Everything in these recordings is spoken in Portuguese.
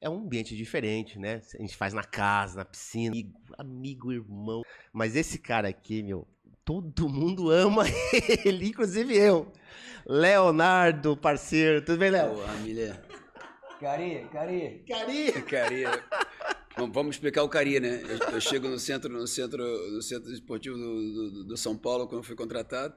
é um ambiente diferente, né? A gente faz na casa, na piscina, amigo, irmão. Mas esse cara aqui, meu, todo mundo ama ele, inclusive eu. Leonardo, parceiro. Tudo bem, Léo? Boa, Milha. Cari. Cari! Vamos explicar o Cari, né? Eu chego no centro esportivo do São Paulo, quando eu fui contratado.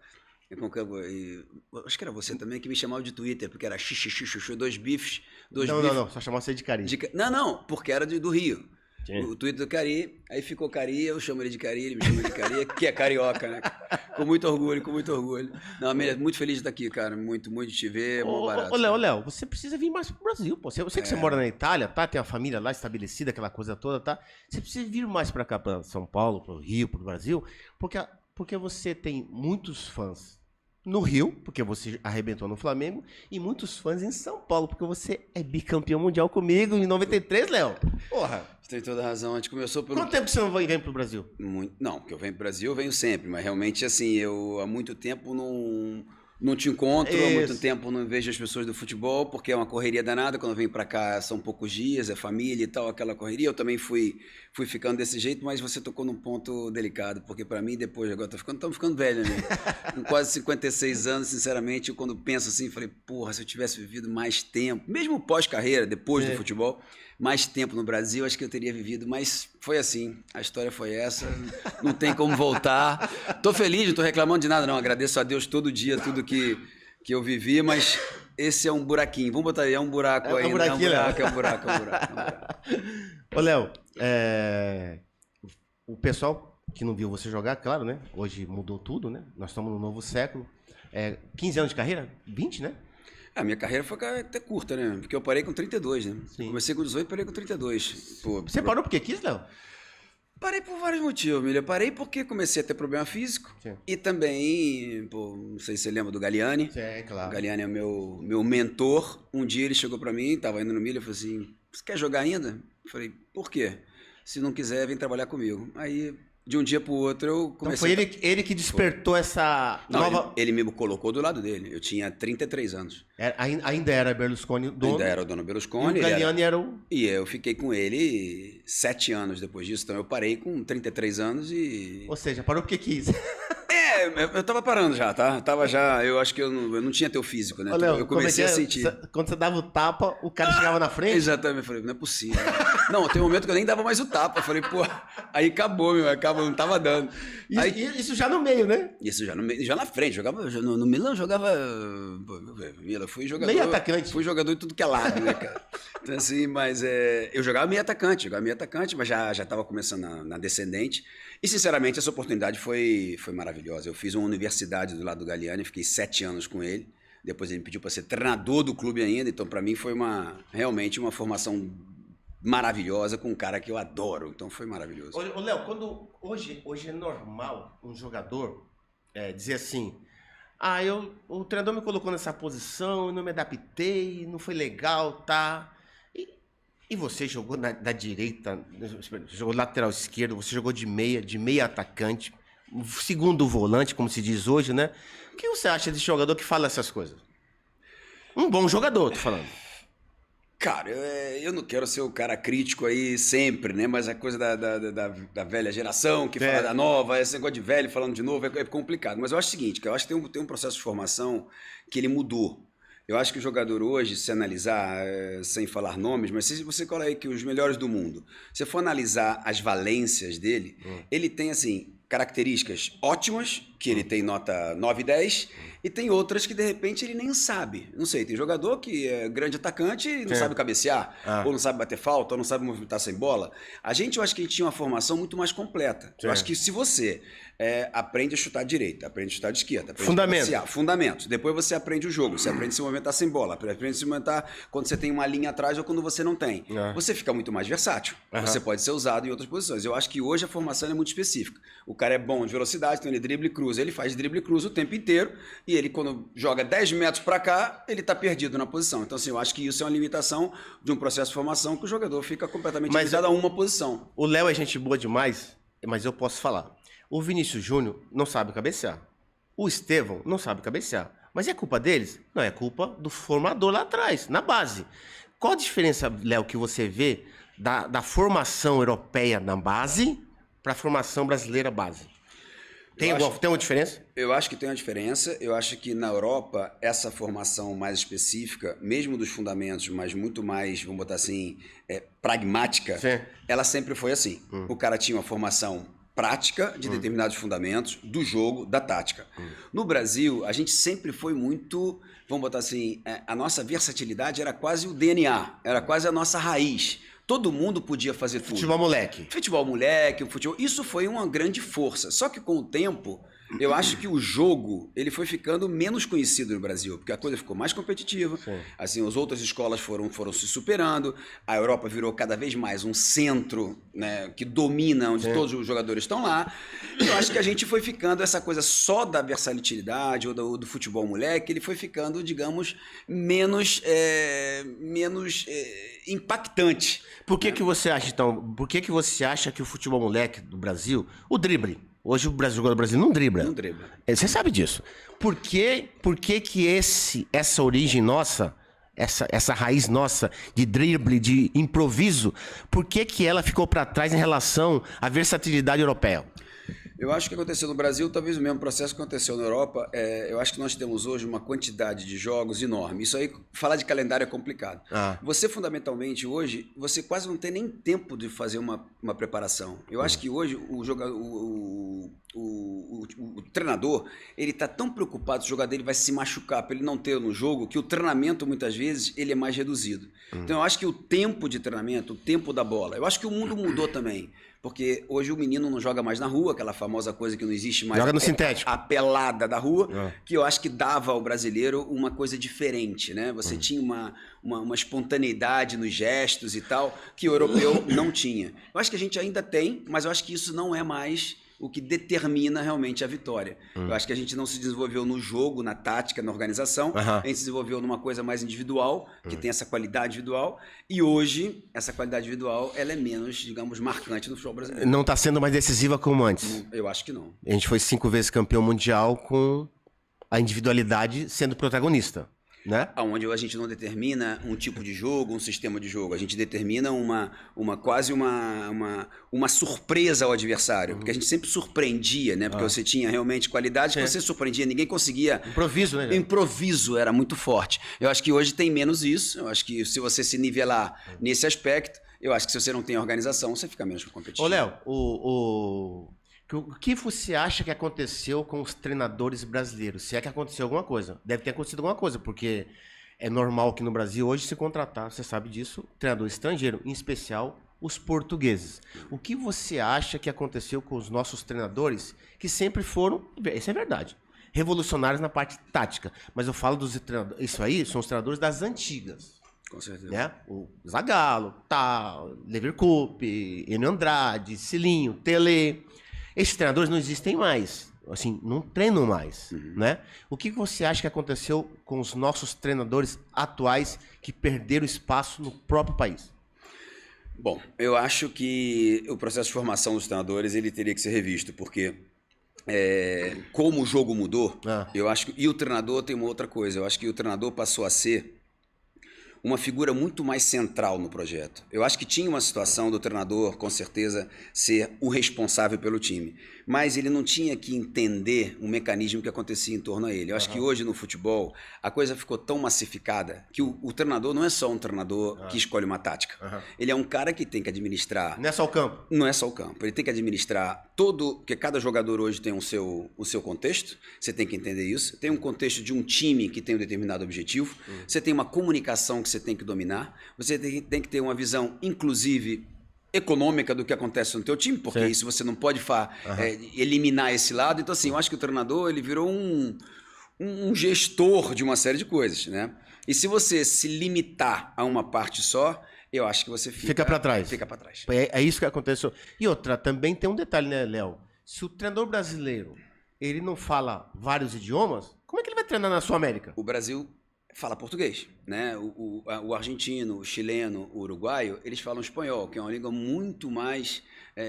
Acho que era você também que me chamava de Twitter, porque era xixi, 2 bifes, 2 bifes. Não, só chamava você de Cari. Não, porque era do Rio. Sim. O Twitter do Cari, aí ficou Cari, eu chamo ele de Cari, ele me chama de Cari, que é carioca, né? Com muito orgulho. Não, Amélia, muito feliz de estar aqui, cara, muito de te ver, mó barato. Ô, Léo, você precisa vir mais pro Brasil, pô. Eu sei que você mora na Itália, tá? Tem a família lá estabelecida, aquela coisa toda, tá? Você precisa vir mais pra cá, pra São Paulo, pro Rio, pro Brasil, porque você tem muitos fãs no Rio, porque você arrebentou no Flamengo, e muitos fãs em São Paulo, porque você é bicampeão mundial comigo em 93, Léo. Porra. Você tem toda a razão. A gente começou pelo... Quanto tempo que você não vem pro Brasil? Não, porque eu venho pro Brasil, eu venho sempre, mas realmente, assim, eu há muito tempo não te encontro, há muito tempo não vejo as pessoas do futebol, porque é uma correria danada. Quando eu venho pra cá são poucos dias, é família e tal, aquela correria. Eu também fui ficando desse jeito, mas você tocou num ponto delicado, porque pra mim, depois, agora estamos ficando velho, né? Com quase 56 anos, sinceramente, eu quando penso assim, falei, porra, se eu tivesse vivido mais tempo, mesmo pós-carreira, depois do futebol, mais tempo no Brasil, acho que eu teria vivido, mas foi assim, a história foi essa, não tem como voltar. Tô feliz, não tô reclamando de nada, não, agradeço a Deus todo dia, tudo que eu vivi, mas esse é um buraquinho, vamos botar aí, é um buraco aí, é um buraco. Ô, Léo, o pessoal que não viu você jogar, claro, né, hoje mudou tudo, né, nós estamos no novo século, 15 anos de carreira? 20, né? A minha carreira foi até curta, né? Porque eu parei com 32, né? Sim. Comecei com 18 e parei com 32. Você parou porque quis, Léo? Parei por vários motivos, Milha. Parei porque comecei a ter problema físico. Sim. E também, não sei se você lembra do Galliani. Sim, claro. O Galliani é o meu mentor. Um dia ele chegou pra mim, tava indo no Milha, e falou assim, você quer jogar ainda? Eu falei, por quê? Se não quiser, vem trabalhar comigo. Aí... De um dia pro outro eu comecei... Então foi ele que despertou essa nova... Ele me colocou do lado dele. Eu tinha 33 anos. Ainda era Berlusconi dono? Ainda era o dono Berlusconi. E o Galliani era o... E eu fiquei com ele 7 anos depois disso. Então eu parei com 33 anos e... Ou seja, parou porque quis. Eu tava parando já, tá? Eu acho que eu não tinha teu físico, né? Ô, Léo, eu comecei a sentir. Quando você dava o tapa, o cara chegava na frente? Exatamente, eu falei, não é possível. Não, tem um momento que eu nem dava mais o tapa. Eu falei, pô, aí acabou, não tava dando. Isso já no meio, né? Isso já no meio, já na frente. No Milan eu jogava. Fui jogador. Meio atacante. Fui jogador de tudo que é lado, né, cara? Então, assim, mas eu jogava meio atacante, mas já tava começando na descendente. E, sinceramente, essa oportunidade foi maravilhosa. Eu fiz uma universidade do lado do Galliani, fiquei 7 anos com ele. Depois ele me pediu para ser treinador do clube ainda. Então, para mim, foi realmente uma formação maravilhosa com um cara que eu adoro. Então, foi maravilhoso. Ô, Léo, hoje é normal um jogador dizer assim... o treinador me colocou nessa posição, eu não me adaptei, não foi legal, tá... E você jogou da direita, jogou lateral esquerdo, você jogou de meia atacante, segundo volante, como se diz hoje, né? O que você acha desse jogador que fala essas coisas? Um bom jogador, tô falando. Cara, eu não quero ser o cara crítico aí sempre, né? Mas a coisa da velha geração que fala da nova, esse negócio de velho falando de novo é complicado. Mas eu acho o seguinte, que eu acho que tem um processo de formação que ele mudou. Eu acho que o jogador hoje, se analisar, sem falar nomes, mas se você cola aí que os melhores do mundo, se for analisar as valências dele, ele tem, assim, características ótimas, que ele tem nota 9 e 10, e tem outras que, de repente, ele nem sabe. Não sei, tem jogador que é grande atacante e não sabe cabecear, ou não sabe bater falta, ou não sabe movimentar sem bola. Eu acho que a gente tinha uma formação muito mais completa. Eu acho que se você aprende a chutar direita, aprende a chutar de esquerda, aprende a cabecear, fundamentos. Depois você aprende o jogo, você aprende a se movimentar sem bola, aprende a se movimentar quando você tem uma linha atrás ou quando você não tem. Você fica muito mais versátil. Você pode ser usado em outras posições. Eu acho que hoje a formação é muito específica. O cara é bom de velocidade, então ele drible e cruza. Ele faz drible e cruza o tempo inteiro e ele, quando joga 10 metros para cá, ele tá perdido na posição. Então, assim, eu acho que isso é uma limitação de um processo de formação que o jogador fica completamente limitado a uma posição. O Léo é gente boa demais, mas eu posso falar. O Vinícius Júnior não sabe cabecear. O Estevão não sabe cabecear. Mas é culpa deles? Não, é culpa do formador lá atrás, na base. Qual a diferença, Léo, que você vê da formação europeia na base para a formação brasileira base? Tem uma diferença? Eu acho que tem uma diferença. Eu acho que na Europa, essa formação mais específica, mesmo dos fundamentos, mas muito mais, vamos botar assim, pragmática, Sim. ela sempre foi assim. O cara tinha uma formação prática de determinados fundamentos do jogo, da tática. No Brasil, a gente sempre foi muito, vamos botar assim, a nossa versatilidade era quase o DNA, era quase a nossa raiz. Todo mundo podia fazer tudo. Futebol moleque. Futebol moleque, futebol... Isso foi uma grande força. Só que com o tempo, eu acho que o jogo ele foi ficando menos conhecido no Brasil, porque a coisa ficou mais competitiva. Sim. Assim, as outras escolas foram se superando. A Europa virou cada vez mais um centro, né, que domina, onde todos os jogadores estão lá. Eu acho que a gente foi ficando, essa coisa só da versatilidade ou do futebol moleque, ele foi ficando, digamos, menos impactante. Por que você acha, então, você acha que o futebol moleque do Brasil, o drible, hoje o jogador do Brasil não dribla. Não dribla. Você sabe disso. Por que essa origem nossa, essa raiz nossa de drible, de improviso, por que ela ficou para trás em relação à versatilidade europeia? Eu acho que aconteceu no Brasil, talvez o mesmo processo que aconteceu na Europa. Eu acho que nós temos hoje uma quantidade de jogos enorme. Isso aí, falar de calendário é complicado. Você, fundamentalmente, hoje, você quase não tem nem tempo de fazer uma preparação. Eu acho que hoje o treinador, ele está tão preocupado se o jogador dele vai se machucar para ele não ter no jogo, que o treinamento, muitas vezes, ele é mais reduzido. Então, eu acho que o tempo de treinamento, o tempo da bola, eu acho que o mundo mudou também. Porque hoje o menino não joga mais na rua, aquela famosa coisa que não existe mais. Joga no sintético. A pelada da rua, que eu acho que dava ao brasileiro uma coisa diferente, né? Você tinha uma espontaneidade nos gestos e tal, que o europeu não tinha. Eu acho que a gente ainda tem, mas eu acho que isso não é mais o que determina realmente a vitória. Eu acho que a gente não se desenvolveu no jogo, na tática, na organização. A gente se desenvolveu numa coisa mais individual, que tem essa qualidade individual. E hoje, essa qualidade individual, ela é menos, digamos, marcante no futebol brasileiro. Não está sendo mais decisiva como antes? Não, eu acho que não. A gente foi 5 vezes campeão mundial com a individualidade sendo protagonista. Né? Onde a gente não determina um tipo de jogo, um sistema de jogo. A gente determina quase uma surpresa ao adversário. Porque a gente sempre surpreendia, né? Porque você tinha realmente qualidade que você surpreendia. Ninguém conseguia... Improviso, né? Improviso era muito forte. Eu acho que hoje tem menos isso. Eu acho que se você se nivelar nesse aspecto, eu acho que se você não tem organização, você fica menos competitivo. Ô, Léo, o que você acha que aconteceu com os treinadores brasileiros? Se é que aconteceu alguma coisa. Deve ter acontecido alguma coisa, porque é normal que no Brasil hoje se contratar, você sabe disso, treinador estrangeiro, em especial os portugueses. O que você acha que aconteceu com os nossos treinadores, que sempre foram, isso é verdade, revolucionários na parte tática. Mas eu falo dos treinadores, isso aí são os treinadores das antigas. Com certeza. Né? O Zagallo, Leverkusen, Enio Andrade, Cilinho, Tele... Esses treinadores não existem mais, assim, não treinam mais, né? O que você acha que aconteceu com os nossos treinadores atuais que perderam espaço no próprio país? Bom, eu acho que o processo de formação dos treinadores ele teria que ser revisto, porque como o jogo mudou, eu acho que, e o treinador tem uma outra coisa, eu acho que o treinador passou a ser uma figura muito mais central no projeto. Eu acho que tinha uma situação do treinador, com certeza, ser o responsável pelo time. Mas ele não tinha que entender o mecanismo que acontecia em torno a ele. Eu acho que hoje no futebol a coisa ficou tão massificada que o treinador não é só um treinador que escolhe uma tática. Ele é um cara que tem que administrar... Não é só o campo. Não é só o campo. Ele tem que administrar todo... Porque cada jogador hoje tem o seu contexto. Você tem que entender isso. Tem um contexto de um time que tem um determinado objetivo. Você tem uma comunicação que você tem que dominar. Você tem que ter uma visão, inclusive... econômica do que acontece no teu time, porque isso você não pode eliminar esse lado. Então, assim, eu acho que o treinador ele virou um gestor de uma série de coisas, né? E se você se limitar a uma parte só, eu acho que você fica para trás. Fica para trás. É isso que aconteceu. E outra, também tem um detalhe, né, Léo? Se o treinador brasileiro ele não fala vários idiomas, como é que ele vai treinar na Sul-América? O Brasil fala português, né? O argentino, o chileno, o uruguaio, eles falam espanhol, que é uma língua muito mais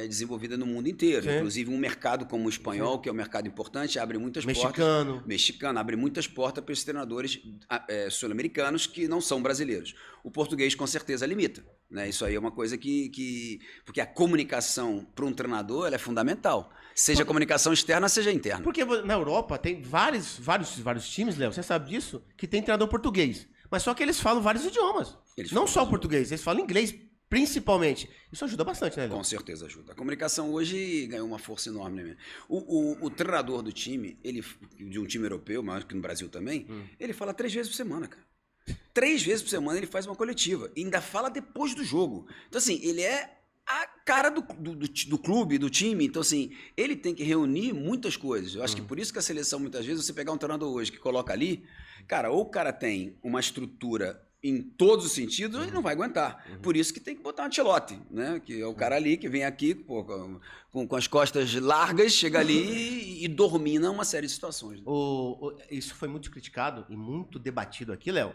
desenvolvida no mundo inteiro. Sim. Inclusive um mercado como o espanhol, que é um mercado importante, abre muitas Mexicano. Mexicano, abre muitas portas para esses treinadores sul-americanos que não são brasileiros. O português com certeza limita, né? Isso aí é uma coisa porque a comunicação para um treinador ela é fundamental. Seja comunicação externa, seja interna. Porque na Europa tem vários times, Léo, você sabe disso, que tem treinador português. Mas só que eles falam vários idiomas. Não só o português, eles falam inglês principalmente. Isso ajuda bastante, né, Léo? Com certeza ajuda. A comunicação hoje ganhou uma força enorme, né? O treinador do time, de um time europeu, mais que no Brasil também, ele fala 3 vezes por semana, cara. 3 vezes por semana ele faz uma coletiva. E ainda fala depois do jogo. Então, assim, ele é a cara do clube, do time. Então, assim, ele tem que reunir muitas coisas. Eu acho que por isso que a seleção, muitas vezes, você pegar um treinador hoje que coloca ali, cara, ou o cara tem uma estrutura em todos os sentidos, ele não vai aguentar. Por isso que tem que botar um Ancelotti, né? Que é o cara ali que vem aqui pô, com as costas largas, chega ali e domina uma série de situações. Né? Isso foi muito criticado e muito debatido aqui, Léo.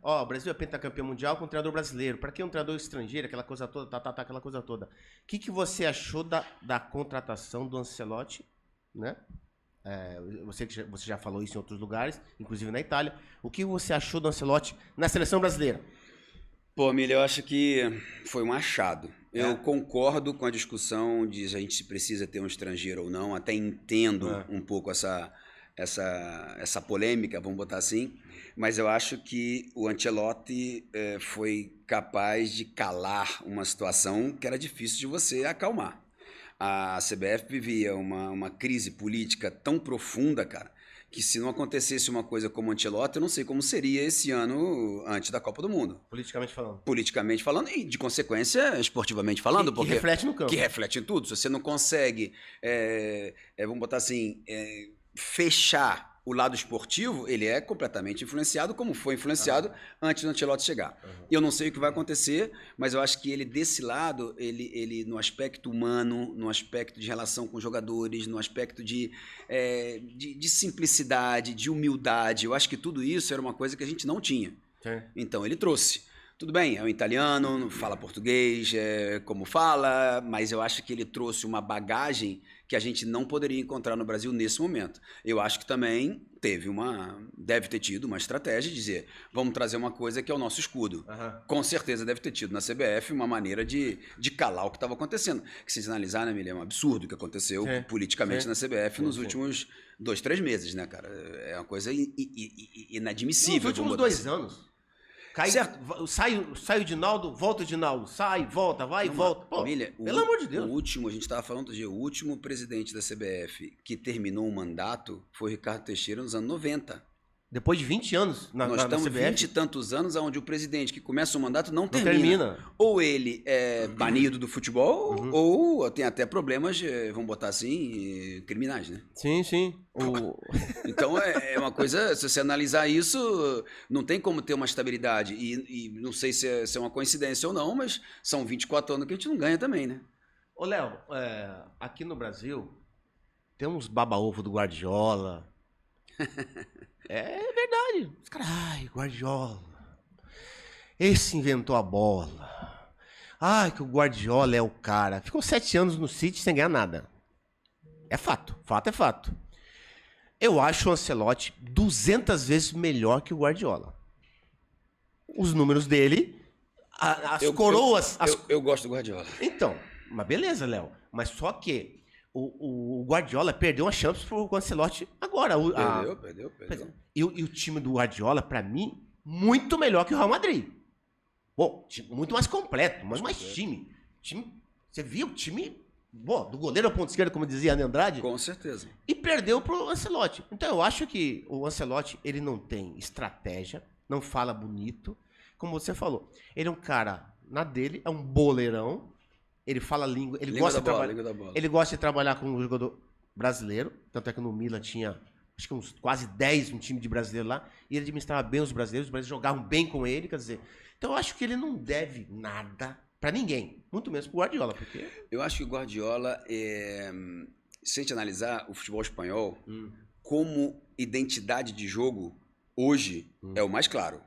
O Brasil é pentacampeão mundial com um treinador brasileiro. Para que um treinador estrangeiro, aquela coisa toda, aquela coisa toda. O que você achou da contratação do Ancelotti, né? Você já falou isso em outros lugares, inclusive na Itália. O que você achou do Ancelotti na seleção brasileira? Pô, Milha, eu acho que foi um achado. Eu concordo com a discussão de se a gente precisa ter um estrangeiro ou não. Até entendo um pouco essa polêmica, vamos botar assim. Mas eu acho que o Ancelotti foi capaz de calar uma situação que era difícil de você acalmar. A CBF vivia uma crise política tão profunda, cara, que se não acontecesse uma coisa como o Ancelotti, eu não sei como seria esse ano antes da Copa do Mundo. Politicamente falando. Politicamente falando e, de consequência, esportivamente falando. Que reflete no campo. Que reflete em tudo. Se você não consegue, vamos botar assim, fechar o lado esportivo, ele é completamente influenciado, como foi influenciado antes do Ancelotti chegar. Eu não sei o que vai acontecer, mas eu acho que ele, desse lado, ele no aspecto humano, no aspecto de relação com os jogadores, no aspecto de simplicidade, de humildade, eu acho que tudo isso era uma coisa que a gente não tinha. Sim. Então ele trouxe. Tudo bem, é um italiano, fala português, como fala, mas eu acho que ele trouxe uma bagagem que a gente não poderia encontrar no Brasil nesse momento. Eu acho que também deve ter tido uma estratégia de dizer, vamos trazer uma coisa que é o nosso escudo. Com certeza deve ter tido na CBF uma maneira de calar o que estava acontecendo. Que se analisar, né, Milha, é um absurdo o que aconteceu politicamente na CBF nos últimos 2, 3 meses, né, cara? É uma coisa inadmissível. Nos últimos 2 anos. Sai o Dinaldo, volta o Dinaldo. Sai, volta, vai e volta. Pô, Milha, pelo amor de Deus. A gente estava falando outro dia, o último presidente da CBF que terminou o mandato foi o Ricardo Teixeira nos anos 90. Depois de 20 anos Nós estamos CBF. 20 e tantos anos onde o presidente que começa o mandato não termina. Ou ele é banido do futebol, ou tem até problemas, vamos botar assim, criminais, né? Sim, sim. Então é uma coisa, se você analisar isso, não tem como ter uma estabilidade. E não sei se é uma coincidência ou não, mas são 24 anos que a gente não ganha também, né? Ô, Léo, aqui no Brasil tem uns baba-ovo do Guardiola. É verdade. Os caras, Guardiola. Esse inventou a bola. Que o Guardiola é o cara. Ficou 7 anos no City sem ganhar nada. É fato. Fato é fato. Eu acho o Ancelotti 200 vezes melhor que o Guardiola. Os números dele, coroas... Eu gosto do Guardiola. Então, mas beleza, Léo. Mas só que o Guardiola perdeu uma chance pro Ancelotti agora. Perdeu. E o time do Guardiola, pra mim, muito melhor que o Real Madrid. Bom, muito mais completo, muito mais time. Você viu o time do goleiro ao ponto esquerdo, como dizia Ana Andrade? Com certeza. E perdeu pro Ancelotti. Então eu acho que o Ancelotti, ele não tem estratégia, não fala bonito. Como você falou, ele é um cara, na dele, é um boleirão. Ele fala língua, ele gosta de trabalhar com um jogador brasileiro, tanto é que no Milan tinha, acho que uns quase 10 um time de brasileiro lá, e ele administrava bem os brasileiros jogavam bem com ele, quer dizer, então eu acho que ele não deve nada pra ninguém, muito menos pro Guardiola, porque... Eu acho que o Guardiola, se a gente analisar o futebol espanhol, como identidade de jogo, hoje é o mais claro.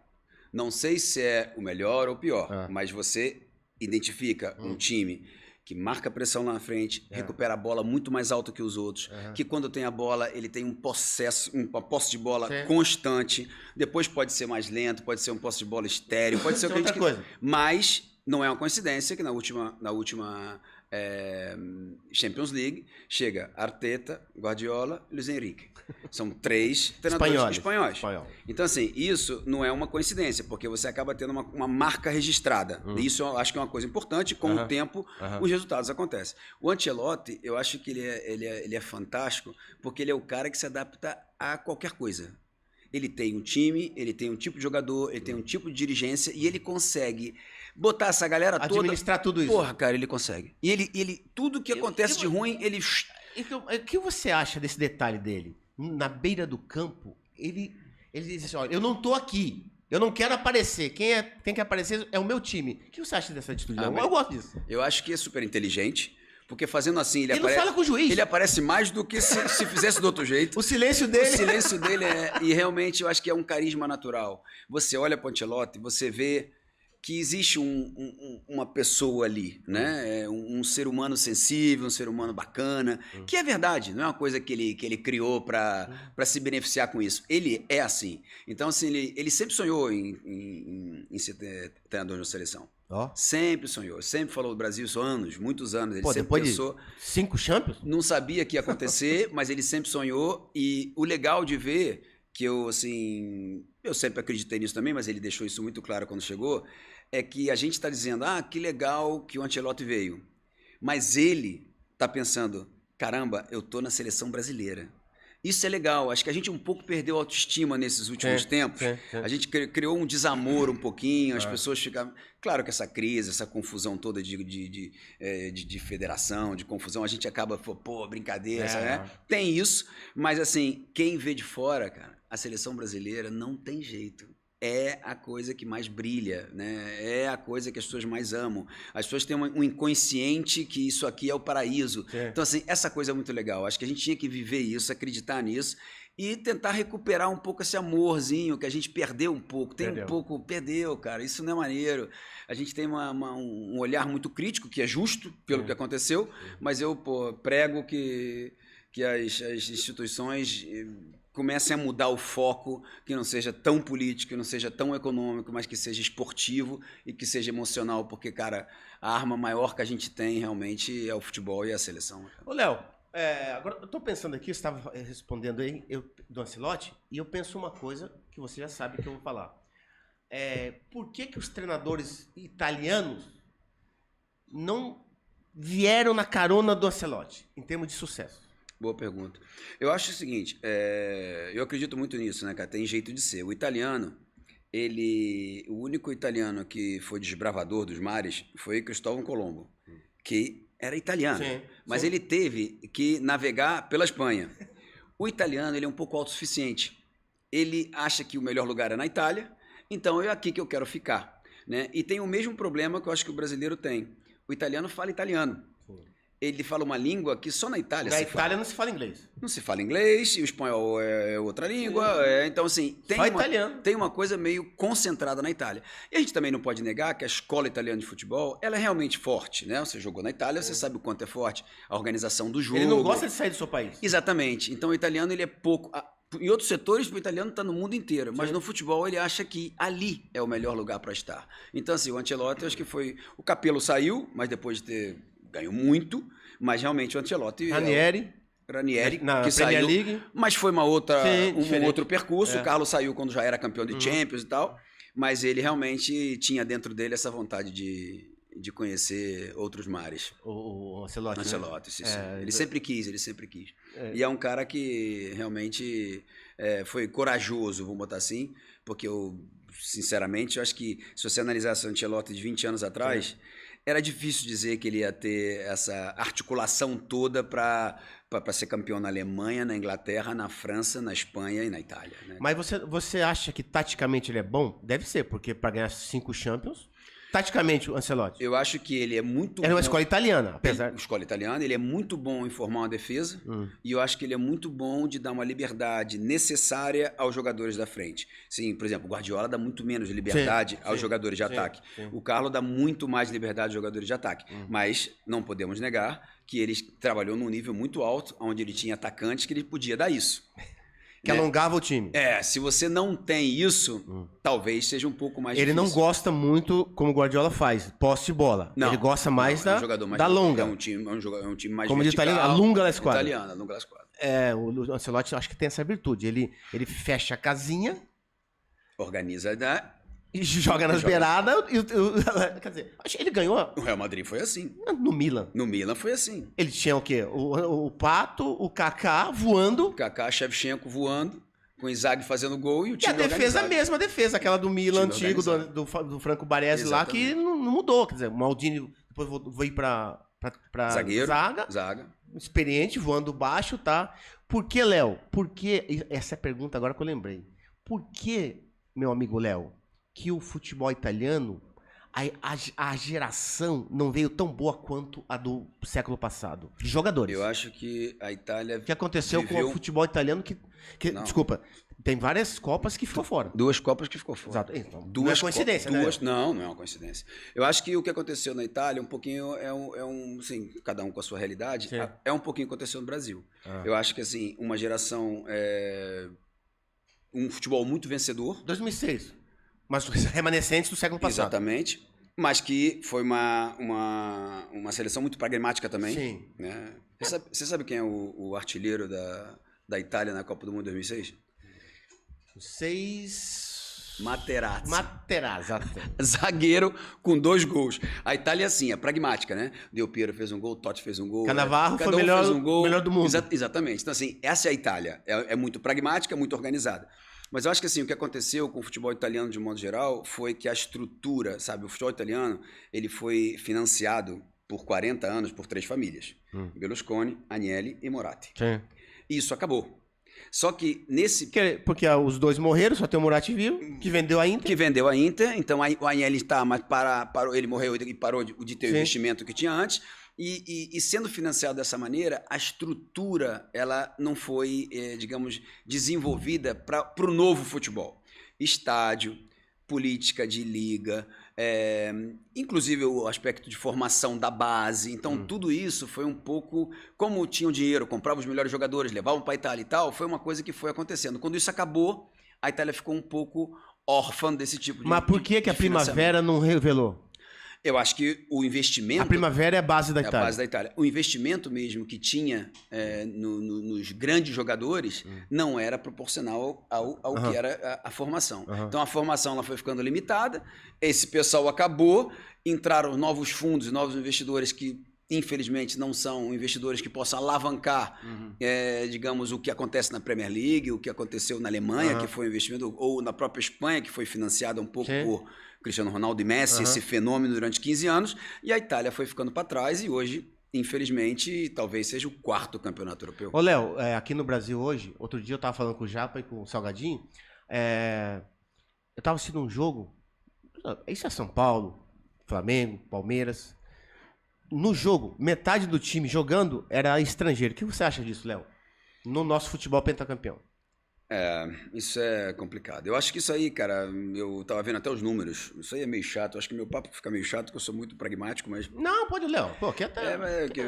Não sei se é o melhor ou o pior, mas você identifica um time que marca a pressão lá na frente, recupera a bola muito mais alto que os outros, que quando tem a bola, ele tem uma posse de bola constante, depois pode ser mais lento, pode ser um posse de bola estéreo, pode ser o que a gente quiser. Mas não é uma coincidência que na última Champions League chega Arteta, Guardiola e Luiz Henrique. São 3 treinadores espanhóis. Então, assim, isso não é uma coincidência, porque você acaba tendo uma marca registrada. Isso eu acho que é uma coisa importante, com o tempo os resultados acontecem. O Ancelotti, eu acho que ele é fantástico, porque ele é o cara que se adapta a qualquer coisa. Ele tem um time, ele tem um tipo de jogador, ele tem um tipo de dirigência e ele consegue botar essa galera toda... Administrar tudo isso. Porra, cara, ele consegue. E ele tudo que acontece de ruim, ele... Então, o que você acha desse detalhe dele? Na beira do campo, ele diz assim, olha, eu não tô aqui, eu não quero aparecer, quem tem que aparecer é o meu time. O que você acha dessa atitude? Eu gosto disso. Eu acho que é super inteligente. Porque fazendo assim, ele não fala com o juiz. Ele aparece mais do que se fizesse do outro jeito. O silêncio dele. O silêncio dele e realmente eu acho que é um carisma natural. Você olha para o Ancelotti, você vê que existe uma pessoa ali, né? Um ser humano sensível, um ser humano bacana, que é verdade, não é uma coisa que ele criou para se beneficiar com isso. Ele é assim. Então, assim, ele sempre sonhou em ser treinador de uma seleção. Sempre sonhou, sempre falou do Brasil, isso há anos, muitos anos. Ele sempre depois pensou. De 5 Champions? Não sabia que ia acontecer, mas ele sempre sonhou. E o legal de ver que eu sempre acreditei nisso também, mas ele deixou isso muito claro quando chegou, é que a gente está dizendo, que legal que o Ancelotti veio. Mas ele está pensando, caramba, eu tô na seleção brasileira. Isso é legal. Acho que a gente um pouco perdeu a autoestima nesses últimos tempos. A gente criou um desamor um pouquinho, as pessoas ficavam... Claro que essa crise, essa confusão toda de federação, de confusão, a gente acaba, brincadeira, né? Tem isso, mas assim, quem vê de fora, cara, a seleção brasileira não tem jeito. É a coisa que mais brilha, né? É a coisa que as pessoas mais amam. As pessoas têm um inconsciente que isso aqui é o paraíso. Então, assim, essa coisa é muito legal. Acho que a gente tinha que viver isso, acreditar nisso e tentar recuperar um pouco esse amorzinho que a gente perdeu um pouco. Perdeu, cara. Isso não é maneiro. A gente tem um olhar muito crítico, que é justo pelo que aconteceu, mas eu prego que as instituições... comecem a mudar o foco, que não seja tão político, que não seja tão econômico, mas que seja esportivo e que seja emocional, porque, cara, a arma maior que a gente tem realmente é o futebol e a seleção. Ô, Léo, agora eu tô pensando aqui, você estava respondendo aí do Ancelotti, e eu penso uma coisa que você já sabe que eu vou falar. Por que os treinadores italianos não vieram na carona do Ancelotti, em termos de sucesso? Boa pergunta. Eu acho o seguinte, eu acredito muito nisso, né, cara? Tem jeito de ser. O italiano, o único italiano que foi desbravador dos mares foi Cristóvão Colombo, que era italiano, mas ele teve que navegar pela Espanha. O italiano, ele é um pouco autossuficiente. Ele acha que o melhor lugar é na Itália, então é aqui que eu quero ficar, né? E tem o mesmo problema que eu acho que o brasileiro tem. O italiano fala italiano. Ele fala uma língua que só na Itália se fala. Na Itália não se fala inglês. Não se fala inglês, e o espanhol é outra língua. Então, assim, tem uma coisa meio concentrada na Itália. E a gente também não pode negar que a escola italiana de futebol, ela é realmente forte, né? Você jogou na Itália, você sabe o quanto é forte a organização do jogo. Ele não gosta de sair do seu país. Exatamente. Então, o italiano, ele é pouco... Em outros setores, o italiano está no mundo inteiro, mas no futebol ele acha que ali é o melhor lugar para estar. Então, assim, o Ancelotti, acho que foi... O Capello saiu, mas depois de ter... Ganhou muito, mas realmente o Ancelotti... Ranieri, que Premier saiu, League. Mas foi um outro percurso. O Carlos saiu quando já era campeão de Champions e tal, mas ele realmente tinha dentro dele essa vontade de conhecer outros mares. O Ancelotti, Ancelotti, sim. Ele sempre quis. E é um cara que realmente foi corajoso, vamos botar assim, porque eu, sinceramente, eu acho que se você analisasse o Ancelotti de 20 anos atrás... Era difícil dizer que ele ia ter essa articulação toda para ser campeão na Alemanha, na Inglaterra, na França, na Espanha e na Itália. Né? Mas você acha que taticamente ele é bom? Deve ser, porque para ganhar 5 Champions... Taticamente, o Ancelotti. Eu acho que ele é muito Era uma bom. escola italiana, apesar... Escola italiana, ele é muito bom em formar uma defesa e eu acho que ele é muito bom de dar uma liberdade necessária aos jogadores da frente. Sim, por exemplo, o Guardiola dá muito menos liberdade aos jogadores de ataque. O Carlo dá muito mais liberdade aos jogadores de ataque. Mas não podemos negar que ele trabalhou num nível muito alto, onde ele tinha atacantes que ele podia dar isso. Que alongava o time. Se você não tem isso, talvez seja um pouco mais Ele difícil. não gosta muito, como o Guardiola faz, posse de bola. Não, ele gosta mais é um jogador mais da longa. É um time mais como vertical. de italiano, a lunga la squadra. Italiana, a lunga la squadra. O Ancelotti acho que tem essa virtude. Ele fecha a casinha... Organiza, e joga nas beiradas. Quer dizer, acho que ele ganhou... O Real Madrid foi assim. No Milan. No Milan foi assim. Ele tinha o quê? O Pato, o Kaká voando. Kaká, Shevchenko voando, com o Inzaghi fazendo gol e o time E a defesa, a mesma defesa, aquela do Milan antigo, do Franco Baresi lá, que não mudou. Quer dizer, o Maldini depois veio pra zagueiro, zaga. Experiente, voando baixo, tá? Por que, Léo? Por que... Essa é a pergunta agora que eu lembrei. Por que, meu amigo Léo, que o futebol italiano, a geração não veio tão boa quanto a do século passado? De jogadores. Eu acho que a Itália... O que aconteceu com o futebol italiano desculpa, tem várias Copas que ficou fora. 2 Copas que ficou fora. Exato. Então, não é coincidência, né? Não é uma coincidência. Eu acho que o que aconteceu na Itália, um pouquinho, assim, cada um com a sua realidade, é um pouquinho o que aconteceu no Brasil. Eu acho que, assim, uma geração... um futebol muito vencedor. 2006. Mas remanescentes do século passado. Exatamente. Mas que foi uma seleção muito pragmática também. Sim. Né? Você sabe quem é o artilheiro da Itália na Copa do Mundo 2006? 6... Materazzi. Zagueiro com 2 gols. A Itália, assim, é pragmática, né? Del Piero fez um gol, Totti fez um gol. Cannavaro foi o melhor do mundo. Exatamente. Então, assim, essa é a Itália. É muito pragmática, muito organizada. Mas eu acho que assim, o que aconteceu com o futebol italiano de um modo geral foi que a estrutura, sabe, o futebol italiano, ele foi financiado por 40 anos por 3 famílias. Berlusconi, Agnelli e Moratti. Sim. Isso acabou. Só que nesse... Porque os 2 morreram, só tem o Moratti vivo, que vendeu a Inter. Então o Agnelli está, mas parou, ele morreu e parou de ter o investimento que tinha antes. E sendo financiado dessa maneira, a estrutura ela não foi, digamos, desenvolvida para o novo futebol. Estádio, política de liga, inclusive o aspecto de formação da base. Então, tudo isso foi um pouco... Como tinham dinheiro, compravam os melhores jogadores, levavam para a Itália e tal, foi uma coisa que foi acontecendo. Quando isso acabou, a Itália ficou um pouco órfã desse tipo de... Mas por que a Primavera não revelou? Eu acho que o investimento... A Primavera é a base da Itália. É a base da Itália. O investimento mesmo que tinha nos grandes jogadores não era proporcional ao que era a formação. Então a formação ela foi ficando limitada, esse pessoal acabou, entraram novos fundos e novos investidores que infelizmente não são investidores que possam alavancar, digamos, o que acontece na Premier League, o que aconteceu na Alemanha, que foi um investimento, ou na própria Espanha, que foi financiada um pouco por Cristiano Ronaldo e Messi, esse fenômeno durante 15 anos, e a Itália foi ficando para trás e hoje, infelizmente, talvez seja o 4º campeonato europeu. Ô, Léo, aqui no Brasil hoje, outro dia eu tava falando com o Japa e com o Salgadinho, eu tava assistindo um jogo, isso é São Paulo, Flamengo, Palmeiras. No jogo, metade do time jogando era estrangeiro. O que você acha disso, Léo? No nosso futebol pentacampeão. Isso é complicado. Eu acho que isso aí, cara, eu tava vendo até os números. Isso aí é meio chato. Eu acho que meu papo fica meio chato, porque eu sou muito pragmático, mas... Não, pode, Léo. Pô, aqui até...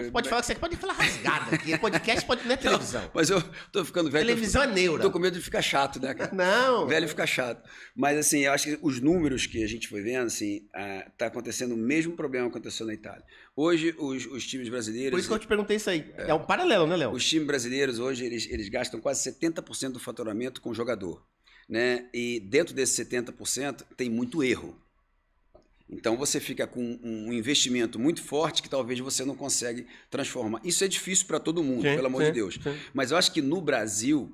Pode falar que você pode falar rasgado. Aqui podcast não é televisão. Não, mas eu tô ficando velho. Televisão é neura. Tô com medo de ficar chato, né, cara? Não. Velho fica chato. Mas, assim, eu acho que os números que a gente foi vendo, assim, tá acontecendo o mesmo problema que aconteceu na Itália. Hoje, os times brasileiros... Por isso que eu te perguntei isso aí. É um paralelo, né, Léo? Os times brasileiros hoje, eles gastam quase 70% do faturamento com o jogador, né? E dentro desse 70% tem muito erro. Então você fica com um investimento muito forte que talvez você não consegue transformar. Isso é difícil para todo mundo, pelo amor de Deus. Sim. Mas eu acho que no Brasil,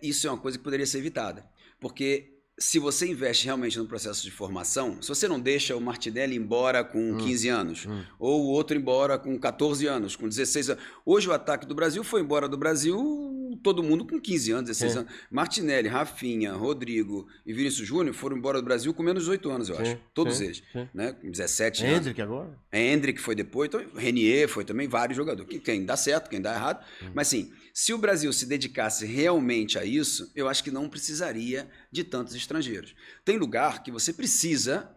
isso é uma coisa que poderia ser evitada. Porque se você investe realmente no processo de formação, se você não deixa o Martinelli embora com 15 anos, ou o outro embora com 14 anos, com 16 anos. Hoje o ataque do Brasil foi embora do Brasil todo mundo com 15 anos, 16 anos. Martinelli, Rafinha, Rodrigo e Vinícius Júnior foram embora do Brasil com menos de 18 anos, eu acho. Todos eles. Né? Com 17 anos. Endrick agora? Endrick foi depois, então, Renier foi também, vários jogadores. Quem dá certo, quem dá errado. Mas assim, se o Brasil se dedicasse realmente a isso, eu acho que não precisaria de tantos estrangeiros. Tem lugar que você precisa...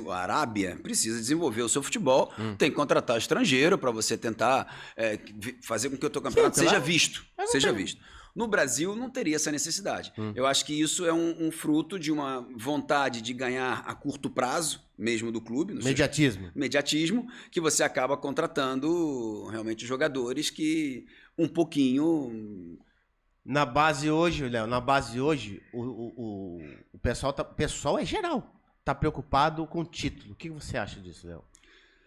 A Arábia precisa desenvolver o seu futebol, tem que contratar estrangeiro para você tentar fazer com que o teu campeonato seja visto. No Brasil não teria essa necessidade. Eu acho que isso é um fruto de uma vontade de ganhar a curto prazo, mesmo do clube. Mediatismo, que você acaba contratando realmente jogadores que um pouquinho... Na base hoje, Léo, o pessoal é geral. Tá preocupado com o título. O que você acha disso, Léo?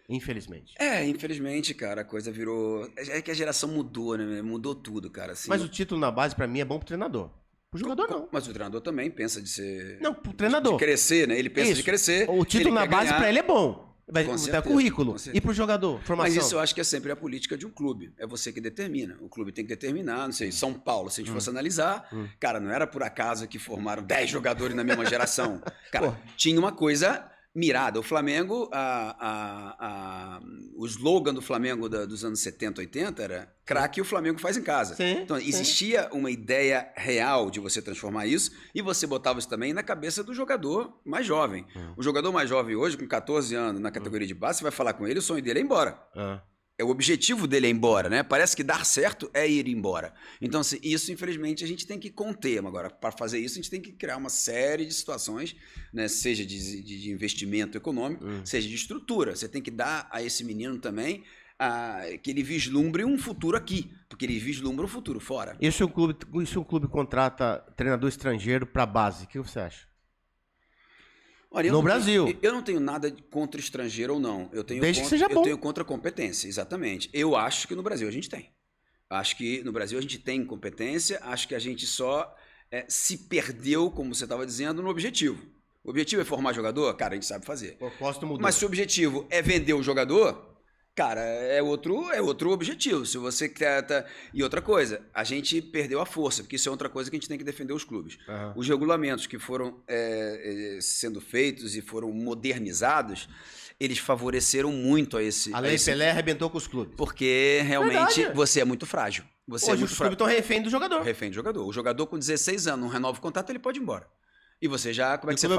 Infelizmente. Infelizmente, cara, a coisa virou... É que a geração mudou, né? Mudou tudo, cara. Assim, mas o título na base, pra mim, é bom pro treinador. Pro jogador, não. Mas o treinador também pensa de ser... Não, pro treinador. De crescer, né? Ele pensa de crescer. O título na base, pra ele é bom. Vai ter currículo. E pro jogador, formação. Mas isso eu acho que é sempre a política de um clube. É você que determina. O clube tem que determinar. Não sei, São Paulo, se a gente fosse analisar, cara, não era por acaso que formaram 10 jogadores na mesma geração. Cara, tinha uma coisa mirada. O Flamengo, o slogan do Flamengo dos anos 70, 80 era craque o Flamengo faz em casa. Então, existia uma ideia real de você transformar isso e você botava isso também na cabeça do jogador mais jovem. O jogador mais jovem hoje, com 14 anos, na categoria de base, você vai falar com ele, o sonho dele é ir embora. O objetivo dele é ir embora, né? Parece que dar certo é ir embora. Então, assim, isso, infelizmente, a gente tem que conter. Agora, para fazer isso, a gente tem que criar uma série de situações, né? Seja de investimento econômico, seja de estrutura. Você tem que dar a esse menino também que ele vislumbre um futuro aqui, porque ele vislumbra um futuro fora. E se o clube contrata treinador estrangeiro para base, o que você acha? Olha, no Brasil. Eu não tenho nada contra estrangeiro ou não. Desde que seja bom. Eu tenho contra competência, exatamente. Eu acho que no Brasil a gente tem. Acho que no Brasil a gente tem competência, acho que a gente só se perdeu, como você estava dizendo, no objetivo. O objetivo é formar jogador? Cara, a gente sabe fazer. Mas se o objetivo é vender o jogador... Cara, é outro objetivo. Se você quer... E outra coisa, a gente perdeu a força, porque isso é outra coisa que a gente tem que defender os clubes. Os regulamentos que foram sendo feitos e foram modernizados, eles favoreceram muito a esse... A Lei Pelé arrebentou com os clubes. Porque realmente você é muito frágil. Hoje os clubes estão refém do jogador. Refém do jogador. O jogador com 16 anos não renova o contrato, ele pode ir embora. E você já... Como é que você faz?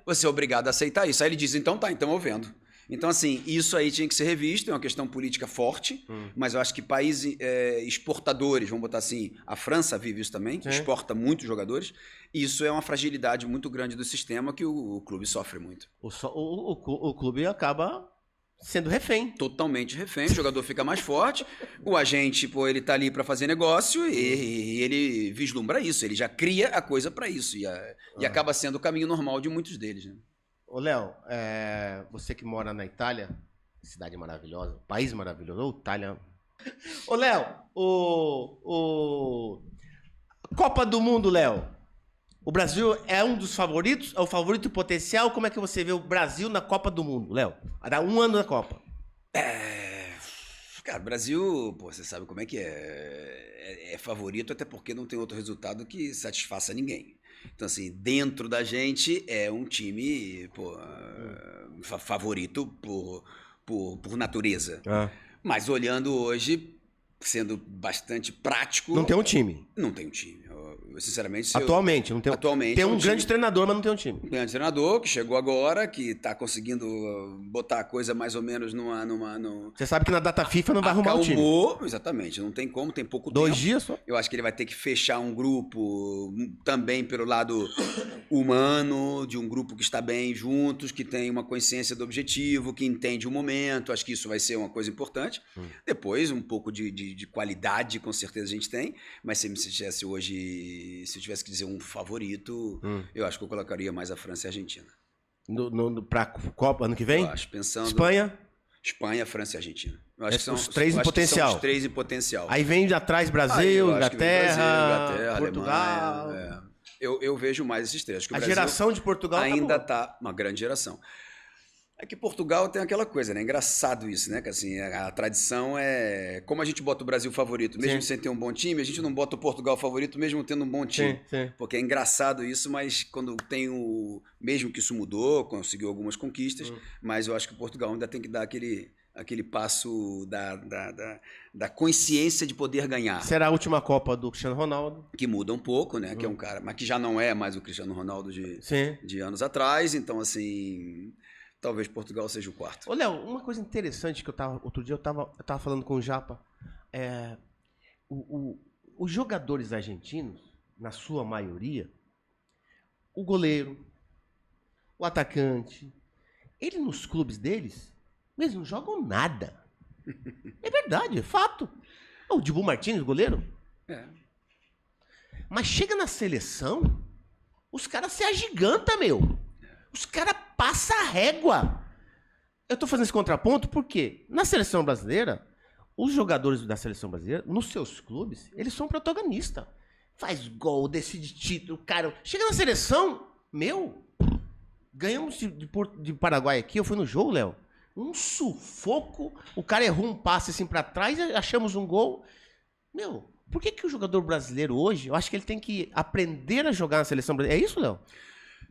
Você é obrigado a aceitar isso. Aí ele diz, então tá, então eu vendo. Então, assim, isso aí tinha que ser revisto, é uma questão política forte, mas eu acho que países exportadores, vamos botar assim, a França vive isso também, exporta muitos jogadores, e isso é uma fragilidade muito grande do sistema que o clube sofre muito. O clube acaba sendo refém. Totalmente refém, o jogador fica mais forte, o agente, ele tá ali para fazer negócio e ele vislumbra isso, ele já cria a coisa para isso, e acaba sendo o caminho normal de muitos deles, né? Ô, Léo, você que mora na Itália, cidade maravilhosa, país maravilhoso, ô, Itália. Ô, Léo, Copa do Mundo, Léo. O Brasil é um dos favoritos? É o favorito potencial? Como é que você vê o Brasil na Copa do Mundo, Léo? Há um ano na Copa. Cara, o Brasil, você sabe como é que é. É favorito até porque não tem outro resultado que satisfaça ninguém. Então, assim, dentro da gente é um time favorito por natureza. Mas olhando hoje, sendo bastante prático... Não tem um time. Não tem um time. Sinceramente... Atualmente, não tem. Atualmente, tem um grande treinador, mas não tem um time. Um grande treinador que chegou agora, que está conseguindo botar a coisa mais ou menos numa... Você sabe que na data FIFA não vai arrumar um time. Exatamente. Não tem como, tem pouco tempo. 2 dias só. Eu acho que ele vai ter que fechar um grupo também pelo lado humano, de um grupo que está bem juntos, que tem uma consciência do objetivo, que entende o momento. Acho que isso vai ser uma coisa importante. Depois, um pouco de qualidade, com certeza a gente tem. Mas se tivesse hoje... Se eu tivesse que dizer um favorito, eu acho que eu colocaria mais a França e a Argentina. Pra Copa ano que vem? Eu acho, pensando... Espanha, França e Argentina. Eu acho que são os 3 em potencial. São os 3 em potencial. Aí vem de atrás Brasil, Inglaterra, Portugal. Alemanha, Eu vejo mais esses 3. Acho que o Brasil geração de Portugal ainda tá uma grande geração. É que Portugal tem aquela coisa, né? Engraçado isso, né? Que assim, a tradição é. Como a gente bota o Brasil favorito, mesmo Sim. sem ter um bom time, a gente não bota o Portugal favorito, mesmo tendo um bom time. Sim. Porque é engraçado isso, mas quando tem o. Mesmo que isso mudou, conseguiu algumas conquistas, mas eu acho que o Portugal ainda tem que dar aquele passo da consciência de poder ganhar. Será a última Copa do Cristiano Ronaldo. Que muda um pouco, né? Que é um cara. Mas que já não é mais o Cristiano Ronaldo Sim. de anos atrás. Então, assim. Talvez Portugal seja o quarto. Ô, Léo, uma coisa interessante que outro dia eu tava falando com o Japa. Os jogadores argentinos, na sua maioria, o goleiro, o atacante, eles nos clubes deles, eles não jogam nada. É verdade, é fato. O Dibu Martínez, o goleiro. É. Mas chega na seleção, os caras se agigantam, meu. Os caras passam a régua. Eu tô fazendo esse contraponto porque na seleção brasileira, os jogadores da seleção brasileira, nos seus clubes, eles são protagonistas. Faz gol, decide título, cara. Chega na seleção, meu, ganhamos de Paraguai aqui, eu fui no jogo, Léo. Um sufoco, o cara errou um passe assim pra trás, achamos um gol. Meu, por que o jogador brasileiro hoje, eu acho que ele tem que aprender a jogar na seleção brasileira. É isso, Léo?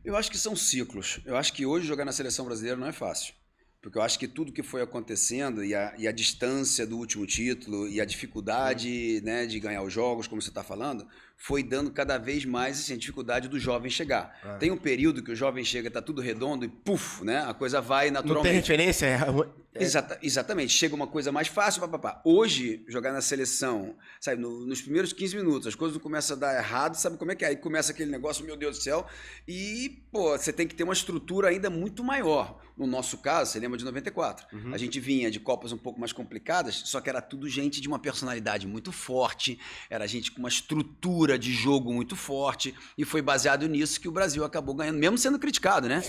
Eu acho que são ciclos. Eu acho que hoje jogar na seleção brasileira não é fácil. Porque eu acho que tudo que foi acontecendo e a distância do último título e a dificuldade, né, de ganhar os jogos, como você está falando, foi dando cada vez mais assim, a dificuldade do jovem chegar. Tem um período que o jovem chega, está tudo redondo e puf, né, a coisa vai naturalmente. Não tem referência? Exatamente, chega uma coisa mais fácil, papapá. Hoje, jogar na seleção, sabe, nos primeiros 15 minutos, as coisas não começam a dar errado, sabe como é que é? Aí começa aquele negócio, meu Deus do céu, e, pô, você tem que ter uma estrutura ainda muito maior. No nosso caso, você lembra de 94, a gente vinha de Copas um pouco mais complicadas, só que era tudo gente de uma personalidade muito forte, era gente com uma estrutura de jogo muito forte, e foi baseado nisso que o Brasil acabou ganhando, mesmo sendo criticado, né?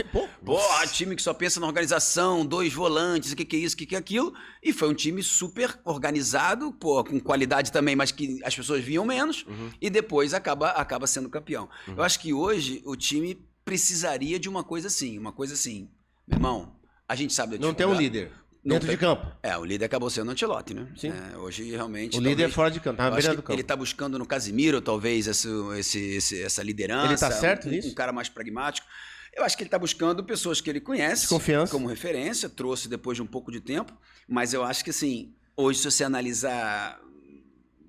Pô, time que só pensa na organização, 2 volantes, o que é isso, o que é aquilo, e foi um time super organizado, pô, com qualidade também, mas que as pessoas viam menos, e depois acaba sendo campeão. Eu acho que hoje o time precisaria de uma coisa assim, meu irmão, a gente sabe da Não tem um líder dentro de campo. O líder acabou sendo o Ancelotti, né? Sim. Hoje realmente... O líder é fora de campo, tá na beira do campo. Ele tá buscando no Casemiro, talvez, essa liderança. Ele tá certo nisso? Um cara mais pragmático. Eu acho que ele está buscando pessoas que ele conhece, confiança, como referência, trouxe depois de um pouco de tempo, mas eu acho que assim, hoje se você analisar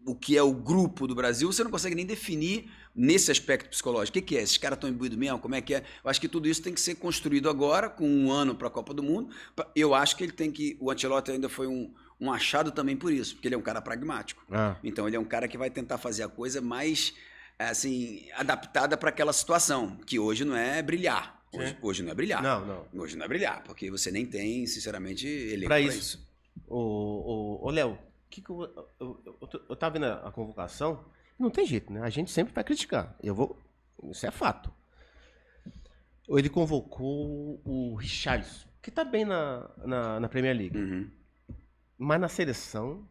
o que é o grupo do Brasil, você não consegue nem definir nesse aspecto psicológico. O que é? Esses caras estão imbuídos mesmo? Como é que é? Eu acho que tudo isso tem que ser construído agora, com um ano para a Copa do Mundo. Eu acho que ele tem que... O Ancelotti ainda foi um achado também por isso, porque ele é um cara pragmático. Então ele é um cara que vai tentar fazer a coisa mais assim, adaptada para aquela situação, que hoje não é brilhar. Hoje não é brilhar. Não. Hoje não é brilhar, porque você nem tem, sinceramente, elenco para isso. Ô, Léo, eu tava vendo a convocação, não tem jeito, né? A gente sempre vai criticar. Isso é fato. Ele convocou o Richarlison, que tá bem na Premier League. Mas na seleção,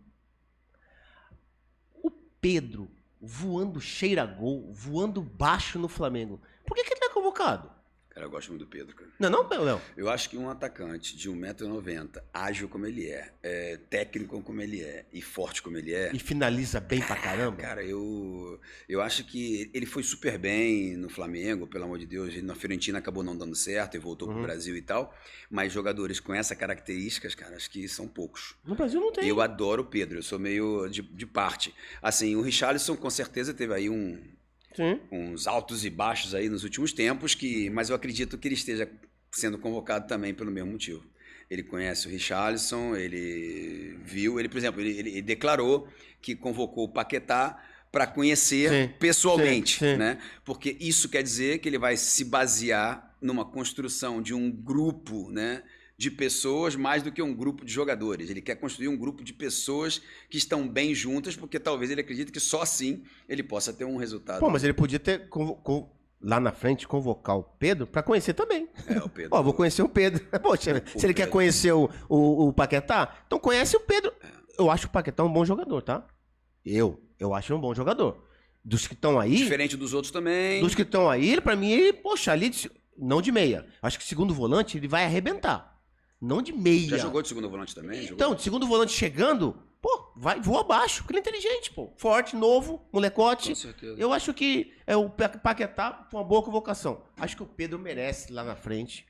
o Pedro voando cheira gol, voando baixo no Flamengo. Por que ele não é convocado? Cara, eu gosto muito do Pedro, cara. Não, Léo? Eu acho que um atacante de 1,90 m, ágil como ele é, técnico como ele é e forte como ele é... E finaliza bem pra caramba? Cara, eu acho que ele foi super bem no Flamengo, pelo amor de Deus. Ele na Fiorentina acabou não dando certo e voltou pro Brasil e tal. Mas jogadores com essas características, cara, acho que são poucos. No Brasil não tem. Eu adoro o Pedro, eu sou meio de parte. Assim, o Richarlison com certeza teve aí uns altos e baixos aí nos últimos tempos, mas eu acredito que ele esteja sendo convocado também pelo mesmo motivo. Ele conhece o Richarlison, ele viu, por exemplo, ele declarou que convocou o Paquetá para conhecer pessoalmente, né? Porque isso quer dizer que ele vai se basear numa construção de um grupo, né, de pessoas mais do que um grupo de jogadores. Ele quer construir um grupo de pessoas que estão bem juntas, porque talvez ele acredite que só assim ele possa ter um resultado. Pô, mas ele podia ter lá na frente convocar o Pedro para conhecer também. O Pedro. Vou conhecer o Pedro. Poxa, se ele quer conhecer o Paquetá, então conhece o Pedro. Eu acho o Paquetá um bom jogador, tá? Eu acho um bom jogador. Dos que estão aí... Diferente dos outros também. Dos que estão aí, pra mim, poxa, ali... Não de meia. Acho que segundo volante ele vai arrebentar. Não de meia. Já jogou de segundo volante também? Então, de segundo volante chegando, pô, voa abaixo, porque ele é inteligente, pô. Forte, novo, molecote. Com certeza. Eu acho que o Paquetá foi uma boa convocação. Acho que o Pedro merece lá na frente.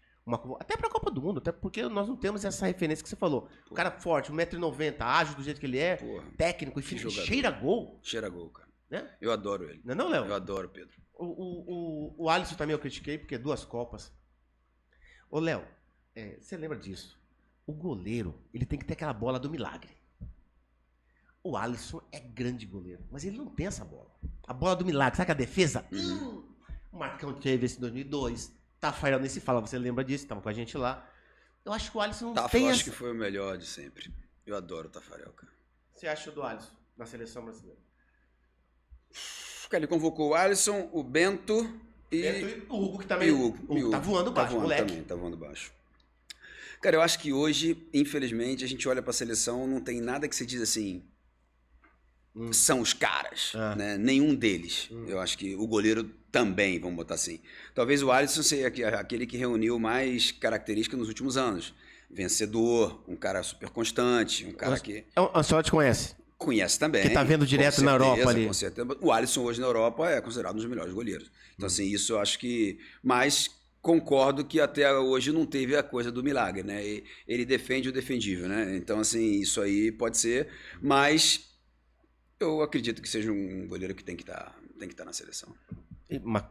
Até pra Copa do Mundo, até porque nós não temos essa referência que você falou. O cara forte, 1,90m, ágil do jeito que ele é, técnico, e cheira gol. Cheira gol, cara. Né? Eu adoro ele. Não, Léo? Eu adoro o Pedro. O Alisson também eu critiquei, porque 2 Copas. Ô, Léo, você lembra disso? O goleiro, ele tem que ter aquela bola do milagre. O Alisson é grande goleiro, mas ele não tem essa bola. A bola do milagre, sabe que a defesa? O Marcão teve esse em 2002. Tafarel nem se fala, você lembra disso? Tava com a gente lá. Eu acho que o Alisson não tem acho que foi o melhor de sempre. Eu adoro o Tafarel, cara. Você acha do Alisson na seleção brasileira? Ele convocou o Alisson, o Bento e o Hugo, que também tá voando baixo, moleque. Também, tá voando baixo. Cara, eu acho que hoje, infelizmente, a gente olha pra seleção, não tem nada que se diz assim... São os caras, né? Nenhum deles. Eu acho que o goleiro também, vamos botar assim. Talvez o Alisson seja aquele que reuniu mais características nos últimos anos. Vencedor, um cara super constante, um cara que... O Ancelotti conhece? Conhece também. Que tá vendo direto na Europa ali. Com certeza. O Alisson hoje na Europa é considerado um dos melhores goleiros. Então, assim, isso eu acho que... Mas concordo que até hoje não teve a coisa do milagre, né? Ele defende o defendível, né? Então, assim, isso aí pode ser. Mas... Eu acredito que seja um goleiro que tem que estar na seleção.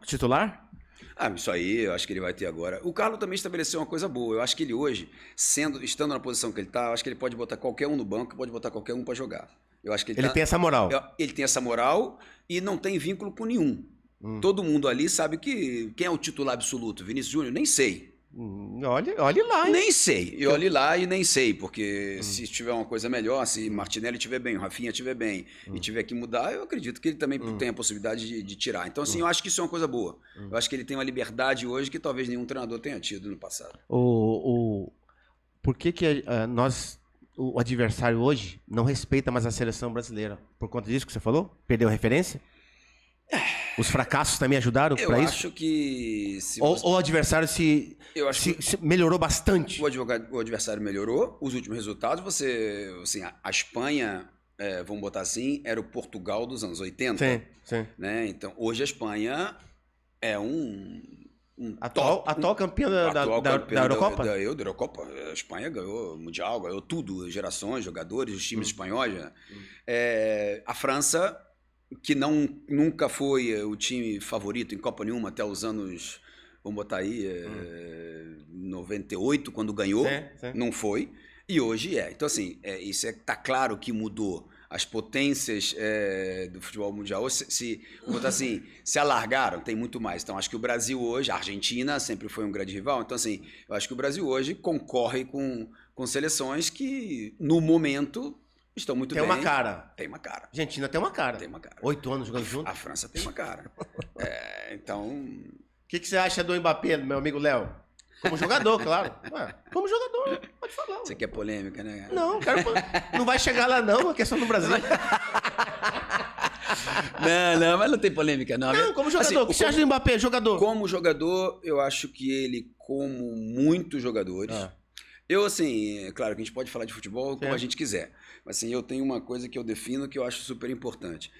Titular? Isso aí eu acho que ele vai ter agora. O Carlos também estabeleceu uma coisa boa. Eu acho que ele hoje, estando na posição que ele está, eu acho que ele pode botar qualquer um no banco, pode botar qualquer um para jogar. Eu acho que ele tem essa moral. Ele tem essa moral e não tem vínculo com nenhum. Todo mundo ali sabe que quem é o titular absoluto? Vinícius Júnior? Nem sei. Olhe lá, hein? Nem sei. Eu olhe lá e nem sei, porque se tiver uma coisa melhor, se Martinelli estiver bem, o Rafinha estiver bem e tiver que mudar, eu acredito que ele também tem a possibilidade de tirar. Então, assim, eu acho que isso é uma coisa boa. Eu acho que ele tem uma liberdade hoje que talvez nenhum treinador tenha tido no passado. Por que o adversário hoje não respeita mais a seleção brasileira? Por conta disso que você falou? Perdeu a referência? Os fracassos também ajudaram para isso? Eu acho que... Ou o adversário se melhorou bastante? O adversário melhorou. Os últimos resultados, assim, a Espanha, vamos botar assim, era o Portugal dos anos 80. Sim. Né? Então, hoje a Espanha é atual campeã da Eurocopa? Da Eurocopa. A Espanha ganhou Mundial, ganhou tudo. Gerações, jogadores, os times espanhóis. Né? A França... que nunca foi o time favorito em Copa nenhuma até os anos, vamos botar aí, 98, quando ganhou, sim. Não foi, e hoje é. Então, assim, isso tá claro que mudou. As potências do futebol mundial, vamos botar assim, se alargaram, tem muito mais. Então, acho que o Brasil hoje, a Argentina sempre foi um grande rival, então, assim, eu acho que o Brasil hoje concorre com seleções que, no momento... Estão muito bem. Tem uma cara. Tem uma cara. Argentina tem uma cara. Tem uma cara. 8 anos jogando junto. A França tem uma cara. Então... O que você acha do Mbappé, meu amigo Léo? Como jogador, claro. Como jogador, pode falar. Você quer polêmica, né? Não, não vai chegar lá não, a questão do Brasil. Não, mas não tem polêmica, não. Não, como jogador, assim, o que você acha do Mbappé, jogador? Como jogador, eu acho que ele, como muitos jogadores... Eu, assim, claro que a gente pode falar de futebol como a gente quiser, mas assim, eu tenho uma coisa que eu defino que eu acho super importante.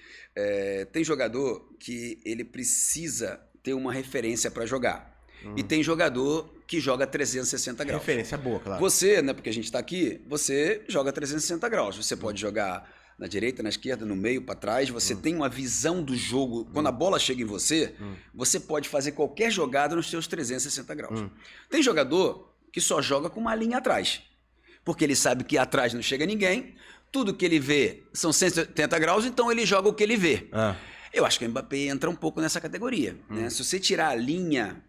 Tem jogador que ele precisa ter uma referência para jogar. E tem jogador que joga 360 graus. Referência boa, claro. Você, né, porque a gente está aqui, você joga 360 graus. Você pode jogar na direita, na esquerda, no meio, para trás. Você tem uma visão do jogo. Quando a bola chega em você, você pode fazer qualquer jogada nos seus 360 graus. Tem jogador... que só joga com uma linha atrás. Porque ele sabe que atrás não chega ninguém, tudo que ele vê são 180 graus, então ele joga o que ele vê. Eu acho que o Mbappé entra um pouco nessa categoria. Né? Se você tirar a linha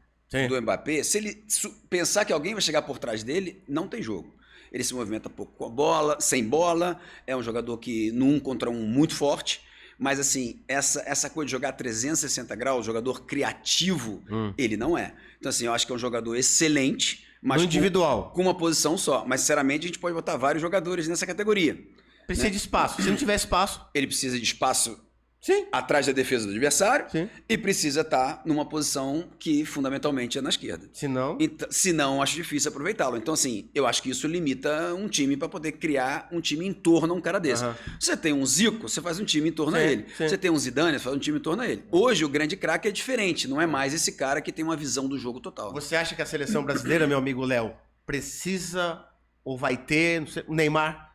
do Mbappé, se ele pensar que alguém vai chegar por trás dele, não tem jogo. Ele se movimenta pouco com a bola, sem bola, é um jogador que no 1 contra 1 muito forte, mas assim, essa coisa de jogar 360 graus, jogador criativo, ele não é. Então assim, eu acho que é um jogador excelente, mas no individual. Com uma posição só. Mas, sinceramente, a gente pode botar vários jogadores nessa categoria. Precisa de espaço. Se não tiver espaço... Ele precisa de espaço Sim. atrás da defesa do adversário, Sim. e precisa estar numa posição que fundamentalmente é na esquerda. Senão, Acho difícil aproveitá-lo. Então, assim, eu acho que isso limita um time para poder criar um time em torno a um cara desse. Você tem um Zico, você faz um time em torno a ele. Sim. Você tem um Zidane, você faz um time em torno a ele. Hoje, o grande craque é diferente. Não é mais esse cara que tem uma visão do jogo total. Você acha que a seleção brasileira, meu amigo Léo, precisa ou vai ter, não sei, o Neymar?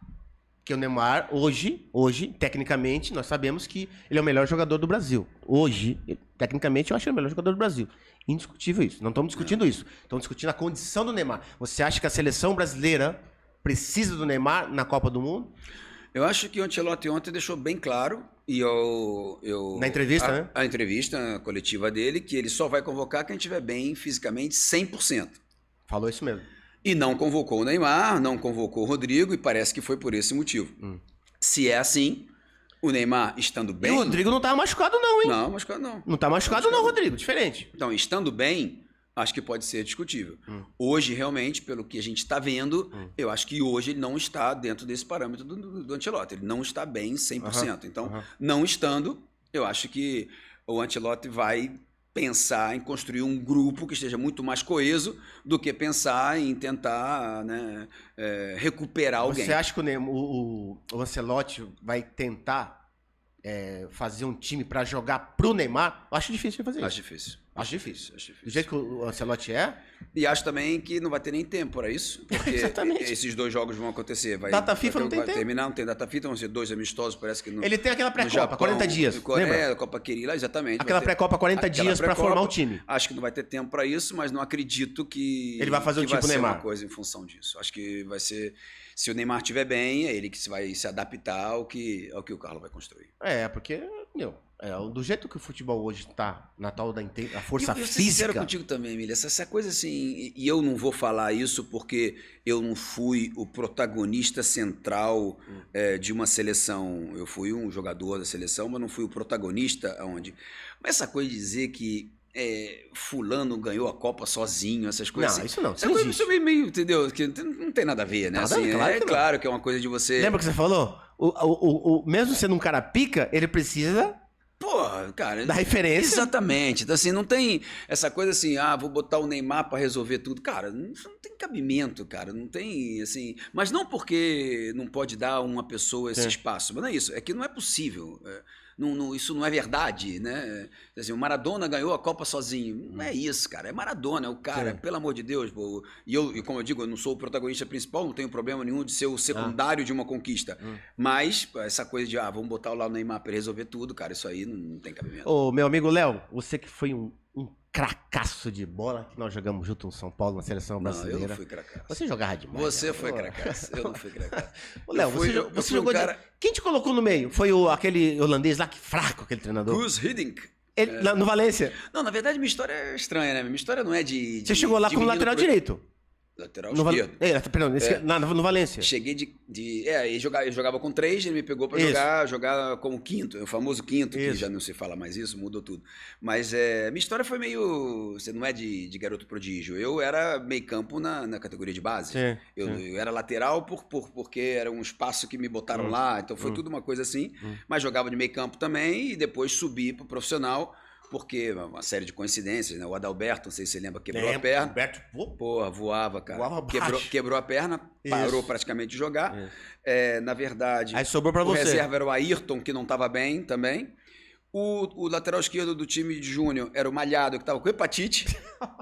Que o Neymar, hoje, tecnicamente, nós sabemos que ele é o melhor jogador do Brasil. Hoje, tecnicamente, eu acho ele o melhor jogador do Brasil. Indiscutível isso. Não estamos discutindo isso. Estamos discutindo a condição do Neymar. Você acha que a seleção brasileira precisa do Neymar na Copa do Mundo? Eu acho que o Ancelotti ontem deixou bem claro, e na entrevista, né? A entrevista coletiva dele, que ele só vai convocar quem estiver bem fisicamente 100%. Falou isso mesmo. E não convocou o Neymar, não convocou o Rodrigo, e parece que foi por esse motivo. Se é assim, o Neymar estando bem... E o Rodrigo não tá machucado não, hein? Não, machucado não. Não tá machucado não, Rodrigo. Diferente. Então, estando bem, acho que pode ser discutível. Hoje, realmente, pelo que a gente está vendo, eu acho que hoje ele não está dentro desse parâmetro do Ancelotti. Ele não está bem 100%. Então, não estando, eu acho que o Ancelotti vai pensar em construir um grupo que esteja muito mais coeso do que pensar em tentar, né, recuperar alguém. Você acha que o Ancelotti vai tentar fazer um time para jogar pro Neymar? Eu acho difícil de fazer isso. Acho difícil. Acho difícil. Do jeito que o Ancelotti é. E acho também que não vai ter nem tempo para isso, porque esses dois jogos vão acontecer. Data FIFA não tem tempo. Terminar, não tem data FIFA, vão ser 2 amistosos, parece que no Ele tem aquela pré-copa, 40 dias. Lembra? Copa Querila, exatamente. Aquela pré-copa, 40 dias para formar o time. Acho que não vai ter tempo para isso, mas não acredito que ele vai fazer o tipo Neymar. Uma coisa em função disso. Acho que vai ser, se o Neymar estiver bem, é ele que vai se adaptar ao que o Carlos vai construir. Porque, do jeito que o futebol hoje tá, na tal da força eu física... sincero contigo também, Emília, essa coisa assim, e eu não vou falar isso porque eu não fui o protagonista central de uma seleção. Eu fui um jogador da seleção, mas não fui o protagonista aonde. Mas essa coisa de dizer que fulano ganhou a Copa sozinho, essas coisas. Não, isso não. Isso é meio, entendeu? Que não tem nada a ver, né? Assim, claro que é uma coisa de você... Lembra que você falou? Mesmo sendo um cara pica, ele precisa... Pô, cara... Da referência. Exatamente. Então, assim, não tem essa coisa assim, vou botar o Neymar pra resolver tudo. Cara, não tem cabimento, cara. Não tem, assim... Mas não porque não pode dar a uma pessoa esse espaço. Mas não é isso. É que não é possível. Isso não é verdade, né? Assim, o Maradona ganhou a Copa sozinho. Não é isso, cara. É Maradona, é o cara. Pelo amor de Deus. Pô. E como eu digo, eu não sou o protagonista principal, não tenho problema nenhum de ser o secundário de uma conquista. Mas essa coisa de, vamos botar lá o Neymar para resolver tudo, cara, isso aí não tem cabimento. Ô, meu amigo Léo, você que foi um cracaço de bola, que nós jogamos junto no São Paulo, na seleção brasileira. Não, eu não fui cracaço. Você jogava demais. Você foi cracaço, eu não fui cracaço. Ô, Léo, você jogou Quem te colocou no meio? Foi aquele holandês lá, que fraco, aquele treinador? Guus Hiddink. No Valência? Não, na verdade minha história é estranha, né? Minha história não é de... Você chegou lá como lateral direito. Lateral esquerdo. Perdão, no Valência. Cheguei eu jogava com 3, ele me pegou pra jogar como quinto, o famoso quinto, que já não se fala mais isso, mudou tudo. Mas minha história foi meio, você não é de garoto prodígio, eu era meio campo na categoria de base. Eu era lateral porque era um espaço que me botaram lá, então foi tudo uma coisa assim, mas jogava de meio campo também e depois subi pro profissional. Porque uma série de coincidências, né? O Adalberto, não sei se você lembra, quebrou a perna. Alberto, porra, voava, cara. Voava quebrou a perna, parou praticamente de jogar. Na verdade, aí sobrou pra o você. reserva era o Ayrton, que não estava bem também. O lateral esquerdo do time de Júnior era o Malhado, que estava com hepatite.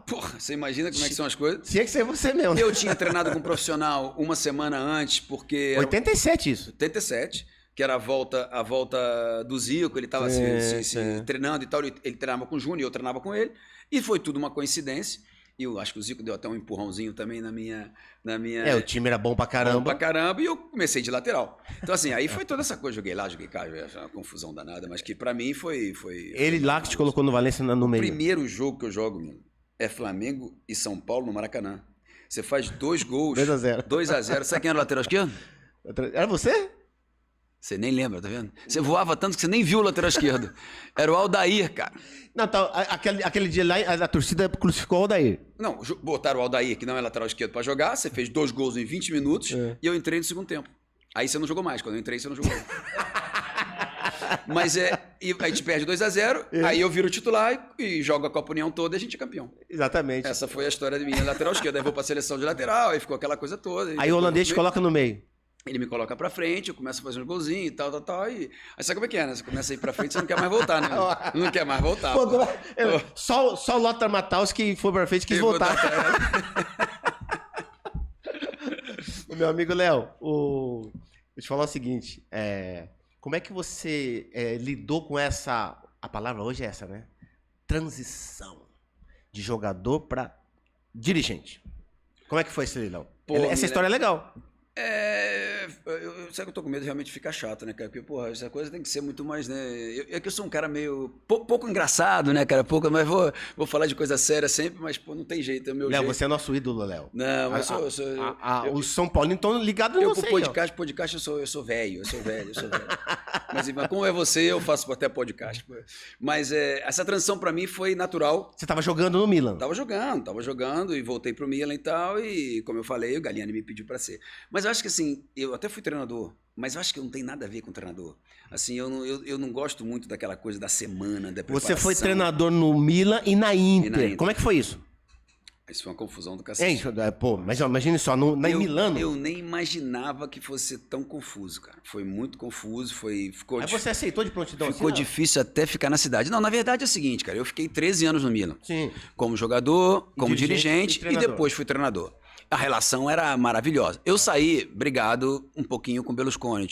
Porra, você imagina como é que são as coisas? Tinha que ser você mesmo. Eu tinha treinado com um profissional uma semana antes, porque... 87 isso. 87. Que era a volta do Zico, ele estava treinando e tal, ele treinava com o Júnior, eu treinava com ele, e foi tudo uma coincidência, e eu acho que o Zico deu até um empurrãozinho também na minha... o time era bom pra caramba. Bom pra caramba, e eu comecei de lateral. Então assim, aí foi toda essa coisa, joguei lá, joguei cá, uma confusão danada, mas que pra mim foi ele lá que te colocou no Valência no meio. O primeiro jogo que eu jogo, mano, é Flamengo e São Paulo no Maracanã. Você faz 2 gols. 2-0. 2-0. Sabe quem era o lateral esquerdo? Era você? Você nem lembra, tá vendo? Você voava tanto que você nem viu o lateral esquerdo. Era o Aldair, cara. Não, tá, aquele dia lá, a torcida crucificou o Aldair. Não, botaram o Aldair, que não é lateral esquerdo, pra jogar. Você fez 2 gols em 20 minutos e eu entrei no segundo tempo. Aí você não jogou mais. Quando eu entrei, você não jogou mais. Mas e a gente perde 2-0, aí eu viro titular e jogo a Copa União toda e a gente é campeão. Exatamente. Essa foi a história de minha lateral esquerda. Aí vou pra seleção de lateral, aí ficou aquela coisa toda. Aí o holandês te coloca no meio. Ele me coloca pra frente, eu começo a fazer um golzinho e tal. E... Aí sabe como é que é, né? Você começa a ir pra frente, você não quer mais voltar, né? Não quer mais voltar. Pô, só o Lothar Matthaus que foi pra frente quis voltar. O meu amigo Léo, vou te falar o seguinte, como é que você lidou com essa, a palavra hoje é essa, né? Transição de jogador pra dirigente. Como é que foi esse leilão? Essa história é legal. Sabe que eu tô com medo de realmente ficar chato, né, cara? Porque, porra, essa coisa tem que ser muito mais, né? É que eu sou um cara meio. Pouco engraçado, né, cara? Mas vou falar de coisa séria sempre, mas, pô, não tem jeito. É o meu Léo, jeito. você é nosso ídolo, Léo. Não, mas os São Paulo estão ligados em você. Podcast, eu sou velho. Mas como é você, eu faço até podcast. Mas essa transição pra mim foi natural. Você tava jogando no Milan? Tava jogando e voltei pro Milan e tal. E, como eu falei, o Galliani me pediu pra ser. Mas eu acho que assim, eu até fui treinador, mas eu acho que não tem nada a ver com treinador. Assim, eu não gosto muito daquela coisa da semana, da preparação. Você foi treinador no Milan e na Inter. Como é que foi isso? Isso foi uma confusão do cacete. Pô, mas imagine só, em Milano. Eu nem imaginava que fosse ser tão confuso, cara. Foi muito confuso, Aí você aceitou de prontidão? Ficou difícil até ficar na cidade. Não, na verdade é o seguinte, cara, eu fiquei 13 anos no Milan. Sim. Como jogador, como dirigente e depois fui treinador. A relação era maravilhosa. Eu saí brigado um pouquinho com o Berlusconi.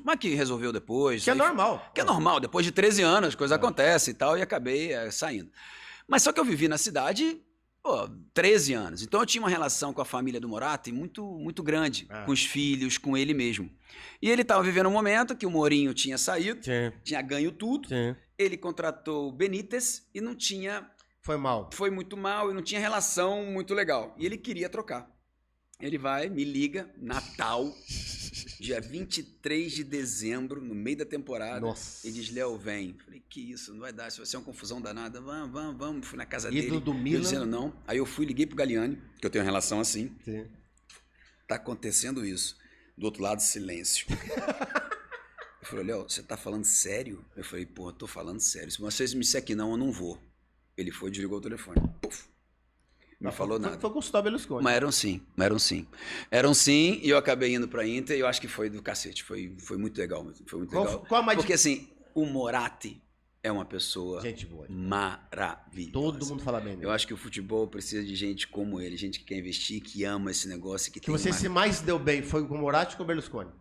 Mas que resolveu depois. Que é normal. Que é normal. Depois de 13 anos, as coisas acontecem e tal, e acabei saindo. Mas só que eu vivi na cidade, 13 anos. Então eu tinha uma relação com a família do Moratti muito, muito grande. Com os filhos, com ele mesmo. E ele estava vivendo um momento que o Mourinho tinha saído, tinha ganho tudo. Ele contratou o Benítez e não tinha... Foi mal. Foi muito mal e não tinha relação muito legal. E ele queria trocar. Ele me liga, Natal, dia 23 de dezembro, no meio da temporada. Nossa. E diz, Léo, vem. Falei, que isso, não vai dar, isso vai ser uma confusão danada. Vamos. Fui na casa dele. Ídolo do Milan. Eu dizendo não. Aí eu liguei pro Galliani, que eu tenho uma relação assim. Sim. Tá acontecendo isso. Do outro lado, silêncio. Eu falei, Léo, você tá falando sério? Eu falei, pô, tô falando sério. Se vocês me disserem que não, eu não vou. Ele foi e desligou o telefone. Puf. Não falou nada. Foi com o Gustavo Berlusconi. Mas eram sim, e eu acabei indo pra Inter, e eu acho que foi do cacete. Foi muito legal mesmo. Foi muito legal. Porque assim, o Moratti é uma pessoa gente boa, maravilhosa. Todo mundo fala bem dele. Eu acho que o futebol precisa de gente como ele, gente que quer investir, que ama esse negócio. Que você se mais deu bem foi com o Moratti ou com o Berlusconi?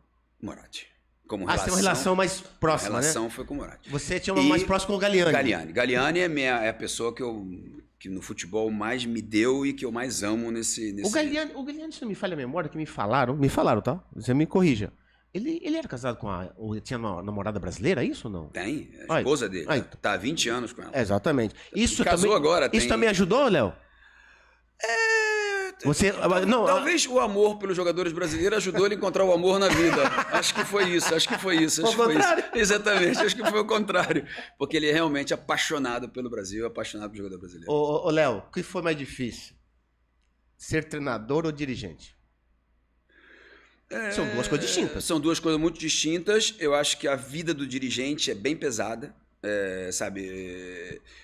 Moratti. Como relação, você tem uma relação mais próxima, a relação foi com o Moratti. Você tinha uma mais próxima com o Galliani. Galliani é a pessoa que no futebol mais me deu e que eu mais amo nesse... O Galliani, se não me falha a memória, que me falaram, tá? Você me corrija. Ele era casado com tinha uma namorada brasileira, é isso ou não? Tem, a esposa dele. Tá há 20 anos com ela. Exatamente. Isso casou também, agora. Isso também ajudou, Léo? Você, não, talvez o amor pelos jogadores brasileiros ajudou ele a encontrar o amor na vida. Acho que foi isso. Exatamente, acho que foi o contrário. Porque ele é realmente apaixonado pelo Brasil, apaixonado pelo jogador brasileiro. Ô Léo, o que foi mais difícil? Ser treinador ou dirigente? São duas coisas distintas. São duas coisas muito distintas. Eu acho que a vida do dirigente é bem pesada.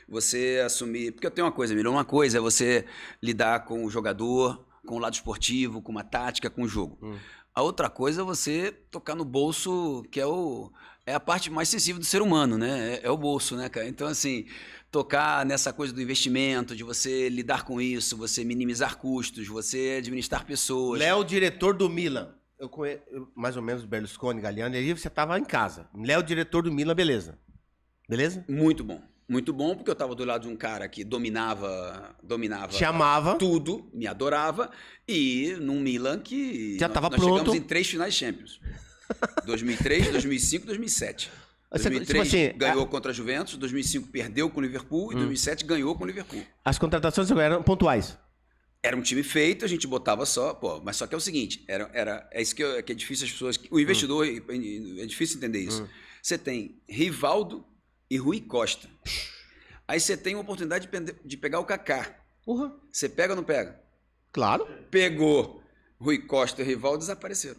Você assumir... Porque eu tenho uma coisa, Emílio. Uma coisa é você lidar com o jogador, com o lado esportivo, com uma tática, com o jogo. A outra coisa é você tocar no bolso, que é a parte mais sensível do ser humano, né? É o bolso, né, cara? Então, assim, tocar nessa coisa do investimento, de você lidar com isso, você minimizar custos, você administrar pessoas. Léo, diretor do Milan. Eu conheço mais ou menos Berlusconi, Galliani, aí você estava em casa. Léo, diretor do Milan, beleza. Beleza? Muito bom. Muito bom, porque eu estava do lado de um cara que dominava te amava, tudo, me adorava, e num Milan que já estava nós pronto. Chegamos em 3 finais Champions. 2003, 2005, 2007. 2003 tipo assim, ganhou contra a Juventus, 2005 perdeu com o Liverpool e 2007 ganhou com o Liverpool. As contratações eram pontuais. Era um time feito, a gente botava só, mas só que é o seguinte, é isso que é difícil as pessoas, o investidor, é difícil entender isso. Você tem Rivaldo e Rui Costa. Aí você tem uma oportunidade de pegar o Kaká. Você pega ou não pega? Claro. Pegou. Rui Costa e Rivaldo desapareceram.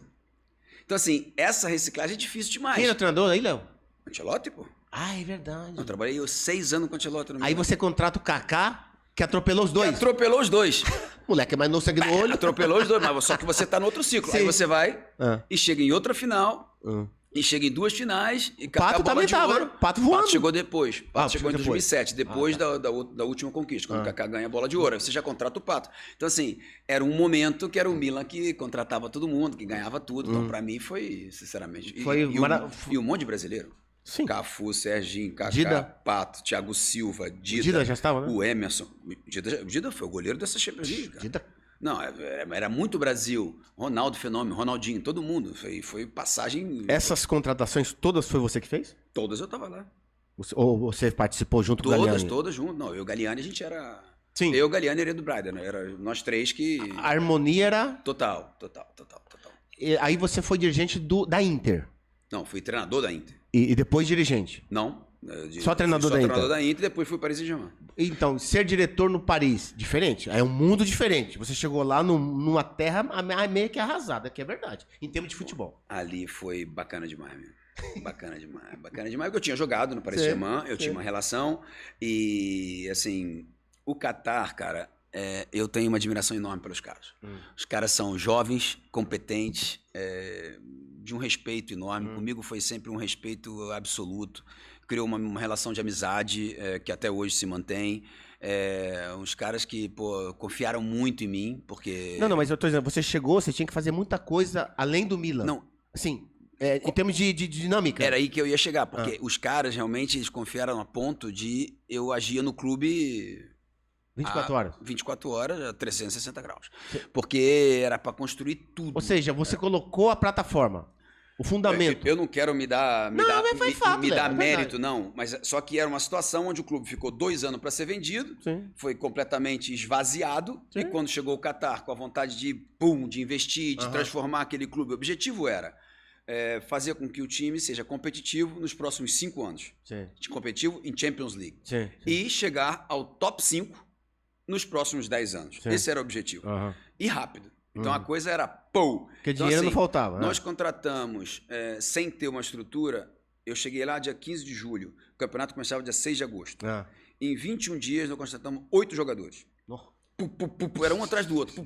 Então, assim, essa reciclagem é difícil demais. Quem era o treinador aí, Léo? Ancelotti, pô. Ah, é verdade. Eu trabalhei 6 anos com o Ancelotti. Aí você contrata o Kaká, que atropelou os dois. Atropelou os dois. Moleque, mas não sangue no olho. Atropelou os dois, mas só que você tá no outro ciclo. Sim. Aí você vai Ah. e chega em outra final, e chega em 2 finais, e Pato a bola também de tava, ouro. né? Pato voando. Pato chegou depois. Pato Ah, chegou em depois. 2007, depois da última conquista, quando o Kaká ganha a bola de ouro. Aí você já contrata o Pato. Então, assim, era um momento que era o Milan que contratava todo mundo, que ganhava tudo. Então, pra mim, foi, sinceramente... E um monte de brasileiro. Sim. Cafu, Serginho, Kaká, Dida. Pato, Thiago Silva, Dida. Dida já estava, né? O Emerson. O Dida foi o goleiro dessa Champions League, cara. Dida. Não, era muito Brasil. Ronaldo Fenômeno, Ronaldinho, todo mundo. Foi passagem... Essas contratações todas foi você que fez? Todas eu tava lá. Ou você participou junto com o Galliani? Todas junto. Não, eu e o Galliani, a gente era... Sim. Eu, o Galliani e o Edu Braida, né? Era nós três que... A harmonia era... Total. Aí você foi dirigente da Inter. Não, fui treinador da Inter. E depois dirigente. Não. Só treinador da Inter? Só treinador da Inter e depois fui para Paris Saint-Germain. Então, ser diretor no Paris, diferente? É um mundo diferente. Você chegou lá numa terra meio que arrasada, que é verdade, em termos de futebol. Ali foi bacana demais, meu. Bacana demais, porque eu tinha jogado no Paris Saint-Germain, eu tinha uma relação e, assim, o Qatar, cara, eu tenho uma admiração enorme pelos caras. Os caras são jovens, competentes, de um respeito enorme. Comigo foi sempre um respeito absoluto. Criou uma relação de amizade que até hoje se mantém. Uns caras que, pô, confiaram muito em mim, porque... Não, mas eu tô dizendo, você chegou, você tinha que fazer muita coisa além do Milan. Não. Assim, em termos de dinâmica. Era aí que eu ia chegar, porque os caras realmente eles confiaram a ponto de eu agir no clube... 24 horas. 24 horas, a 360 graus. Porque era para construir tudo. Ou seja, você colocou a plataforma, o fundamento. Eu não quero me dar Léo, mérito, não. Mas só que era uma situação onde o clube ficou 2 anos para ser vendido, Sim. foi completamente esvaziado. Sim. E quando chegou o Qatar com a vontade de investir, de transformar aquele clube, o objetivo era fazer com que o time seja competitivo nos próximos 5 anos. Sim. Competitivo em Champions League. Sim. E chegar ao top 5 nos próximos 10 anos. Sim. Esse era o objetivo. Uhum. E rápido. Então a coisa era pô. Porque então, dinheiro assim, não faltava. Nós contratamos sem ter uma estrutura. Eu cheguei lá dia 15 de julho. O campeonato começava dia 6 de agosto. Em 21 dias nós contratamos 8 jogadores. Era um atrás do outro.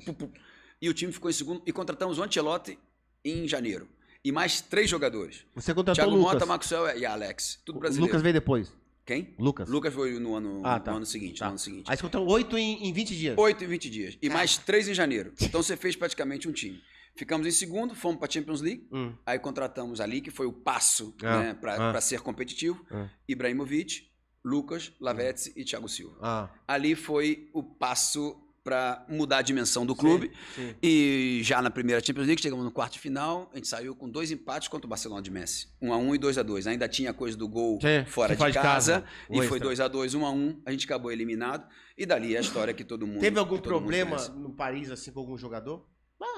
E o time ficou em segundo. E contratamos o Ancelotti em janeiro. E mais 3 jogadores. Você contratou Thiago o Lucas. Mota, Maxwell e Alex. Tudo O brasileiro. Lucas veio depois. Quem? Lucas. Lucas foi no ano seguinte. Tá. No ano seguinte. Aí você contratou 8 em 20 dias. 8 em 20 dias. E mais 3 em janeiro. Então você fez praticamente um time. Ficamos em segundo, fomos para a Champions League. Aí contratamos ali, que foi o passo né, para ser competitivo. Ibrahimovic, Lucas, Lavezzi e Thiago Silva. Ali foi o passo para mudar a dimensão do clube. Sim. E já na primeira Champions League, chegamos no quarto de final, a gente saiu com 2 empates contra o Barcelona de Messi. 1-1 e 2-2. Ainda tinha a coisa do gol fora de casa. E foi 2-2, 1-1. A gente acabou eliminado. E dali é a história que todo mundo... Teve algum todo mundo problema conhece. no Paris, assim, com algum jogador?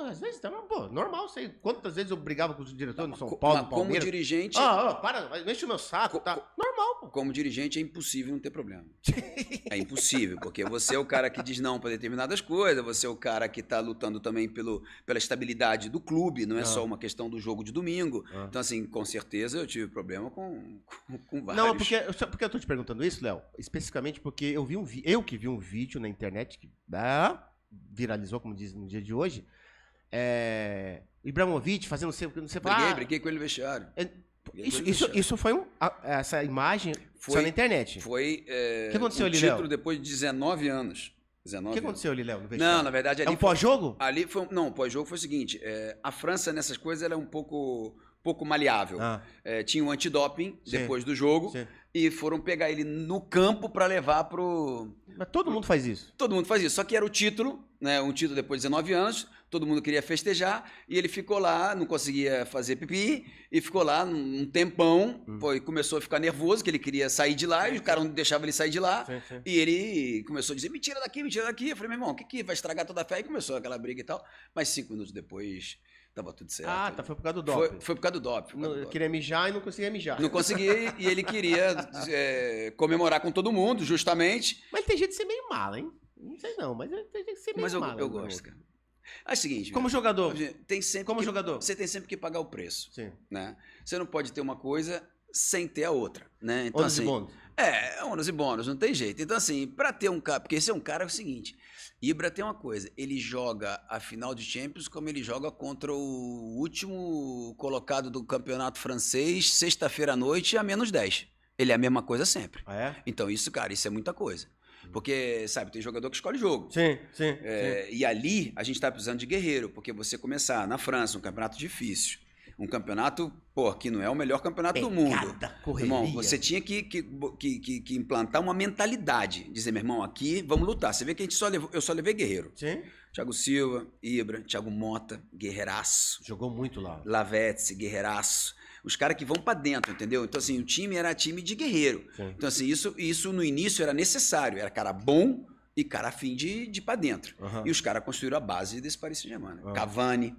Às vezes também, pô, normal, sei. Quantas vezes eu brigava com os diretores no São Paulo, no Como Palmeiras? dirigente... para, não enche o meu saco, tá? Normal, pô. Como dirigente é impossível não ter problema. É impossível, porque você é o cara que diz não para determinadas coisas, você é o cara que está lutando também pela estabilidade do clube, não é só uma questão do jogo de domingo. Então, assim, com certeza eu tive problema com vários. Não, porque eu tô te perguntando isso, Léo, especificamente porque eu que vi um vídeo na internet que viralizou, como diz no dia de hoje, Ibrahimovic fazendo não sei Briguei com ele no vestiário. Isso foi essa imagem só na internet. Foi o que aconteceu ali, título Léo? depois de 19 anos. O que aconteceu ali, Léo, no vestiário? Não, na verdade... É um pós-jogo? Ali foi... Não, o pós-jogo foi o seguinte, a França nessas coisas ela é um pouco maleável. Tinha um antidoping depois do jogo e foram pegar ele no campo para levar pro... Mas todo mundo faz isso. Todo mundo faz isso, só que era o título, né? Um título depois de 19 anos, todo mundo queria festejar e ele ficou lá, não conseguia fazer pipi e ficou lá um tempão, e começou a ficar nervoso, que ele queria sair de lá e o cara não deixava ele sair de lá. Sim. E ele começou a dizer, me tira daqui. Eu falei, meu irmão, o que vai estragar toda a fé? E começou aquela briga e tal, mas 5 minutos depois... Tava tudo certo. Foi por causa do doping. Foi por causa do doping. Eu queria mijar e não conseguia mijar. Não conseguia e ele queria comemorar com todo mundo, justamente. Mas tem jeito de ser meio mala, hein? Não sei não, mas tem jeito de ser meio mala. Mas eu gosto, cara. É o seguinte... Como jogador. Tem sempre jogador. Você tem sempre que pagar o preço. Sim. Né? Você não pode ter uma coisa sem ter a outra, né? Então, Ônus e assim, bônus. ônus e bônus, não tem jeito. Então, assim, pra ter um cara... Porque esse é um cara, é o seguinte... Ibra tem uma coisa, ele joga a final de Champions como ele joga contra o último colocado do campeonato francês, sexta-feira à noite, a -10. Ele é a mesma coisa sempre. Ah, é? Então, isso, cara, isso é muita coisa. Porque, sabe, tem jogador que escolhe jogo. Sim. E ali, a gente tá precisando de guerreiro, porque você começar na França, um campeonato difícil, um campeonato, que não é o melhor campeonato do mundo. Correria. Irmão, você tinha que implantar uma mentalidade. Dizer, meu irmão, aqui vamos lutar. Você vê que eu só levei guerreiro. Sim. Thiago Silva, Ibra, Thiago Mota, guerreiraço. Jogou muito lá. Lavezzi, guerreiraço. Os caras que vão pra dentro, entendeu? Então, assim, o time era time de guerreiro. Sim. Então, assim, isso no início era necessário. Era cara bom e cara afim de ir pra dentro. Uhum. E os caras construíram a base desse Paris Saint-Germain. Uhum. Cavani.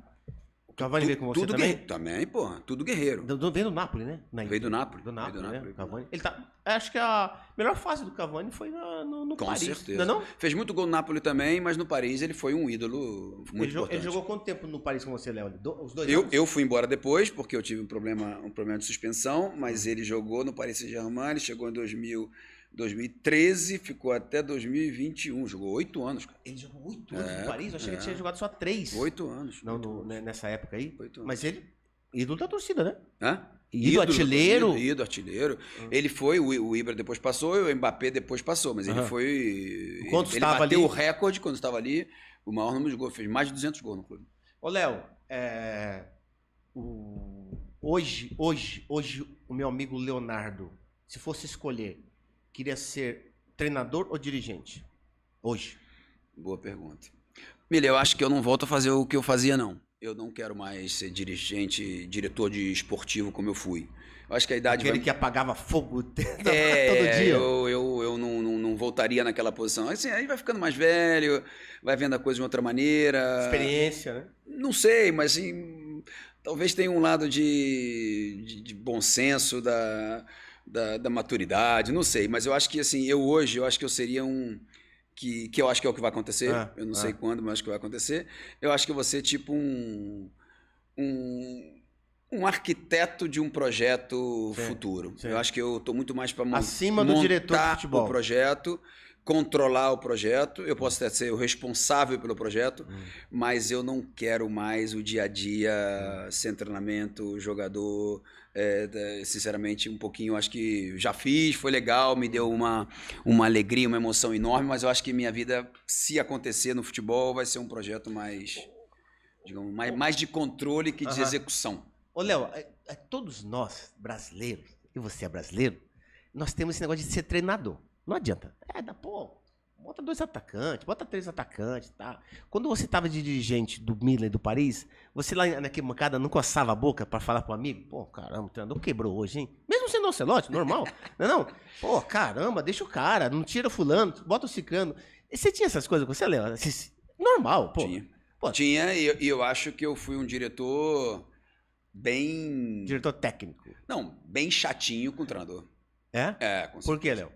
Cavani veio com você tudo também? Também, porra. Tudo guerreiro. Veio do Napoli, né? Veio do Napoli. Do Napoli, veio do né? Napoli. Cavani. Ele tá... Acho que a melhor fase do Cavani foi no com Paris. Certeza. Não? Fez muito gol no Napoli também, mas no Paris ele foi um ídolo muito importante. Ele jogou quanto tempo no Paris com você, Léo? Os 2 anos? anos? Eu fui embora depois, porque eu tive um problema de suspensão, mas ele jogou no Paris Saint-Germain, ele chegou em 2013, ficou até 2021, jogou 8 anos. Cara. Ele jogou 8 anos no Paris? Eu achei que ele tinha jogado só 3. 8 anos. Não, nessa época aí? 8 anos. Mas ele, ídolo da torcida, né? Hã? Ídolo artilheiro. Ídolo artilheiro. Ele foi, o Ibra depois passou, o Mbappé depois passou, mas ele foi... Quando ele estava bateu ali... o recorde quando estava ali, o maior número de gols, fez mais de 200 gols no clube. Ô, Léo, hoje, o meu amigo Leonardo, se fosse escolher, queria ser treinador ou dirigente? Hoje. Boa pergunta. Milha, eu acho que eu não volto a fazer o que eu fazia, não. Eu não quero mais ser diretor de esportivo como eu fui. Eu acho que a idade Aquele que apagava fogo todo dia. Eu não voltaria naquela posição. Assim, aí vai ficando mais velho, vai vendo a coisa de outra maneira. Experiência, né? Não sei, mas assim, talvez tenha um lado de bom senso, da maturidade, não sei. Mas eu acho que assim, eu acho que eu seria que eu acho que é o que vai acontecer, eu não sei quando, mas acho que vai acontecer. Eu acho que eu vou ser tipo um arquiteto de um projeto futuro. Sim. Eu acho que eu estou muito mais para acima do diretor de futebol. O projeto, controlar o projeto. Eu posso até ser o responsável pelo projeto, mas eu não quero mais o dia a dia, sem treinamento, jogador. Sinceramente, um pouquinho, acho que já fiz, foi legal, me deu uma alegria, uma emoção enorme, mas eu acho que minha vida, se acontecer no futebol, vai ser um projeto mais, digamos, mais de controle que de execução. Ô, Léo, todos nós, brasileiros, e você é brasileiro, nós temos esse negócio de ser treinador. Não adianta. Bota 2 atacantes, bota 3 atacantes, tá? Quando você tava de dirigente do Milan e do Paris, você lá na arquibancada não coçava a boca pra falar pro amigo? Pô, caramba, o treinador quebrou hoje, hein? Mesmo sendo Ancelotti, normal, não? Pô, caramba, deixa o cara, não tira fulano, bota o ciclano. E você tinha essas coisas com você, Léo? Normal, pô. Tinha. Pô. Tinha, e eu acho que eu fui um diretor bem... Diretor técnico. Não, bem chatinho com o treinador. É? Com certeza. Por quê, Léo?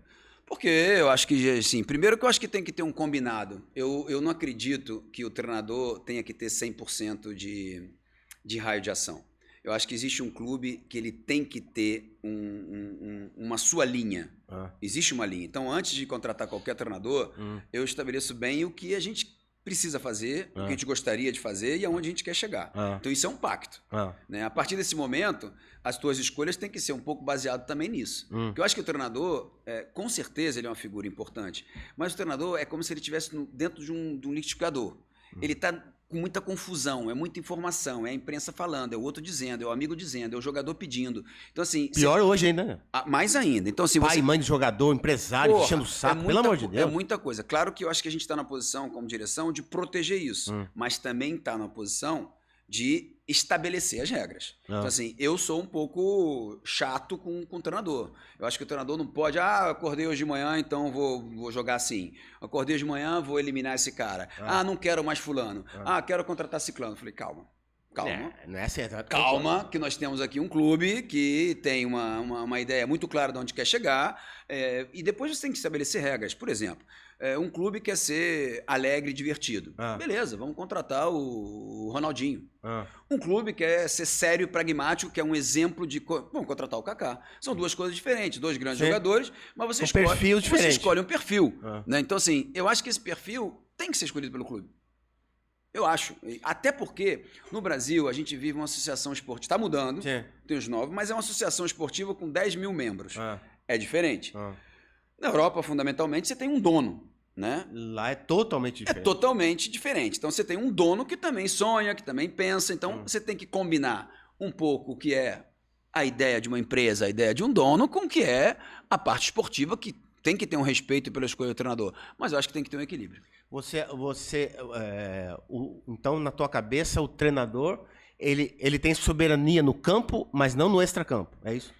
Porque eu acho que, assim, primeiro que eu acho que tem que ter um combinado. Eu não acredito que o treinador tenha que ter 100% de raio de ação. Eu acho que existe um clube que ele tem que ter uma sua linha. Existe uma linha. Então, antes de contratar qualquer treinador, eu estabeleço bem o que a gente precisa fazer, o que a gente gostaria de fazer e aonde a gente quer chegar. Então isso é um pacto. Né? A partir desse momento, as tuas escolhas têm que ser um pouco baseado também nisso. Porque eu acho que o treinador, com certeza ele é uma figura importante, mas o treinador é como se ele estivesse dentro de um liquidificador. Ele está com muita confusão, é muita informação, é a imprensa falando, é o outro dizendo, é o amigo dizendo, é o jogador pedindo. Então, assim... Pior hoje ainda, né? Mais ainda. Então, assim, pai, mãe de jogador, empresário, enchendo o saco, pelo amor de Deus. É muita coisa. Claro que eu acho que a gente está na posição, como direção, de proteger isso, mas também está na posição de estabelecer as regras. Então, assim, eu sou um pouco chato com o treinador. Eu acho que o treinador não pode, acordei hoje de manhã, então vou jogar assim. Acordei hoje de manhã, vou eliminar esse cara. Não quero mais fulano. Quero contratar ciclano. Falei, calma. Não é certo. Calma, que nós temos aqui um clube que tem uma ideia muito clara de onde quer chegar, e depois você tem que estabelecer regras. Por exemplo, um clube quer ser alegre e divertido. Ah. Beleza, vamos contratar o Ronaldinho. Ah. Um clube quer ser sério e pragmático, que é um exemplo de... Vamos contratar o Kaká. São duas coisas diferentes, dois grandes jogadores, mas você escolhe um perfil. Né? Então, assim, eu acho que esse perfil tem que ser escolhido pelo clube. Eu acho. Até porque, no Brasil, a gente vive uma associação esportiva. Está mudando, tem os 9, mas é uma associação esportiva com 10 mil membros. É diferente. Na Europa, fundamentalmente, você tem um dono. Né? Lá é totalmente diferente. É totalmente diferente. Então, você tem um dono que também sonha, que também pensa. Então, você tem que combinar um pouco o que é a ideia de uma empresa, a ideia de um dono, com o que é a parte esportiva, que tem que ter um respeito pela escolha do treinador. Mas eu acho que tem que ter um equilíbrio. Então, na tua cabeça, o treinador, ele tem soberania no campo, mas não no extracampo, é isso?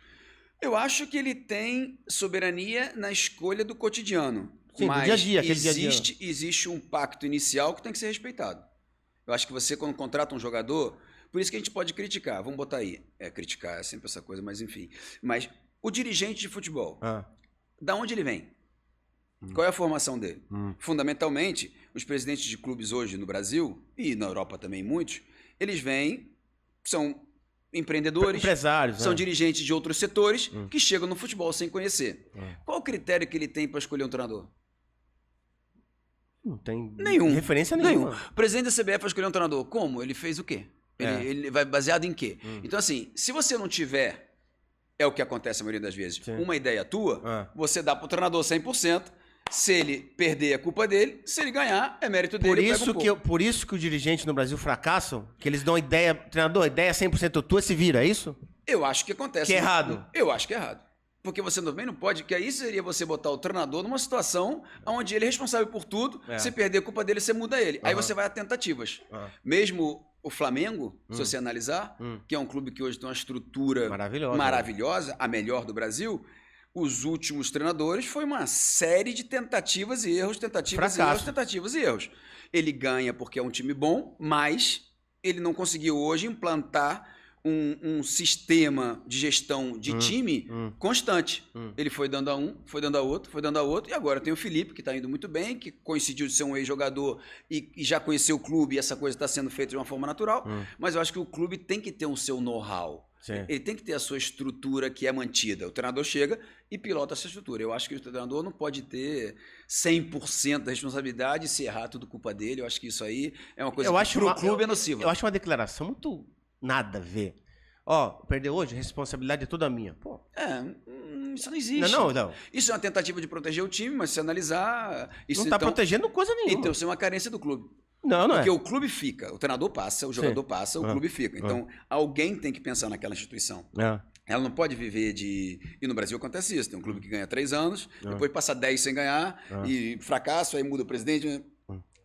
Eu acho que ele tem soberania na escolha do cotidiano. Sim, mas do dia a dia, aquele dia a dia. Existe um pacto inicial que tem que ser respeitado. Eu acho que você, quando contrata um jogador, por isso que a gente pode criticar, vamos botar aí. Criticar é sempre essa coisa, mas enfim. Mas o dirigente de futebol, da onde ele vem? Qual é a formação dele? Fundamentalmente, os presidentes de clubes hoje no Brasil, e na Europa também muitos, eles vêm, são empreendedores, empresários, são dirigentes de outros setores que chegam no futebol sem conhecer. Qual o critério que ele tem para escolher um treinador? Não tem nenhum. Referência nenhuma. O presidente da CBF vai escolher um treinador. Como? Ele fez o quê? Ele vai baseado em quê? Então, assim, se você não tiver, é o que acontece a maioria das vezes, uma ideia tua, você dá pro treinador 100%, se ele perder, é culpa dele, se ele ganhar, é mérito dele. Por isso que os dirigentes no Brasil fracassam, que eles dão ideia, treinador, ideia 100% tua, se vira, é isso? Eu acho que acontece. Que é errado. Eu acho que é errado. Porque você também não pode, que aí seria você botar o treinador numa situação onde ele é responsável por tudo, se perder a culpa dele, você muda ele. Aí você vai a tentativas. Mesmo o Flamengo, se você analisar, que é um clube que hoje tem uma estrutura maravilhosa, a melhor do Brasil, os últimos treinadores foi uma série de tentativas e erros, tentativas e erros. Ele ganha porque é um time bom, mas ele não conseguiu hoje implantar um sistema de gestão de time constante. Ele foi dando a um, foi dando a outro, e agora tem o Felipe, que está indo muito bem, que coincidiu de ser um ex-jogador e já conheceu o clube, e essa coisa está sendo feita de uma forma natural, mas eu acho que o clube tem que ter o seu know-how. Ele tem que ter a sua estrutura que é mantida. O treinador chega e pilota essa estrutura. Eu acho que o treinador não pode ter 100% da responsabilidade, se errar tudo culpa dele. Eu acho que isso aí é uma coisa que pro clube é nociva. Eu acho uma declaração muito nada a ver. Perdeu hoje, a responsabilidade é toda minha. Pô. Isso não existe. Não. Isso é uma tentativa de proteger o time, mas se analisar... Isso não está protegendo coisa nenhuma. Então, isso é uma carência do clube. Não Porque é. o clube fica, o treinador passa, o jogador passa, o clube fica. Então, alguém tem que pensar naquela instituição. Ela não pode viver de... E no Brasil acontece isso. Tem um clube que ganha 3 anos, depois passa 10 sem ganhar, e fracasso, aí muda o presidente.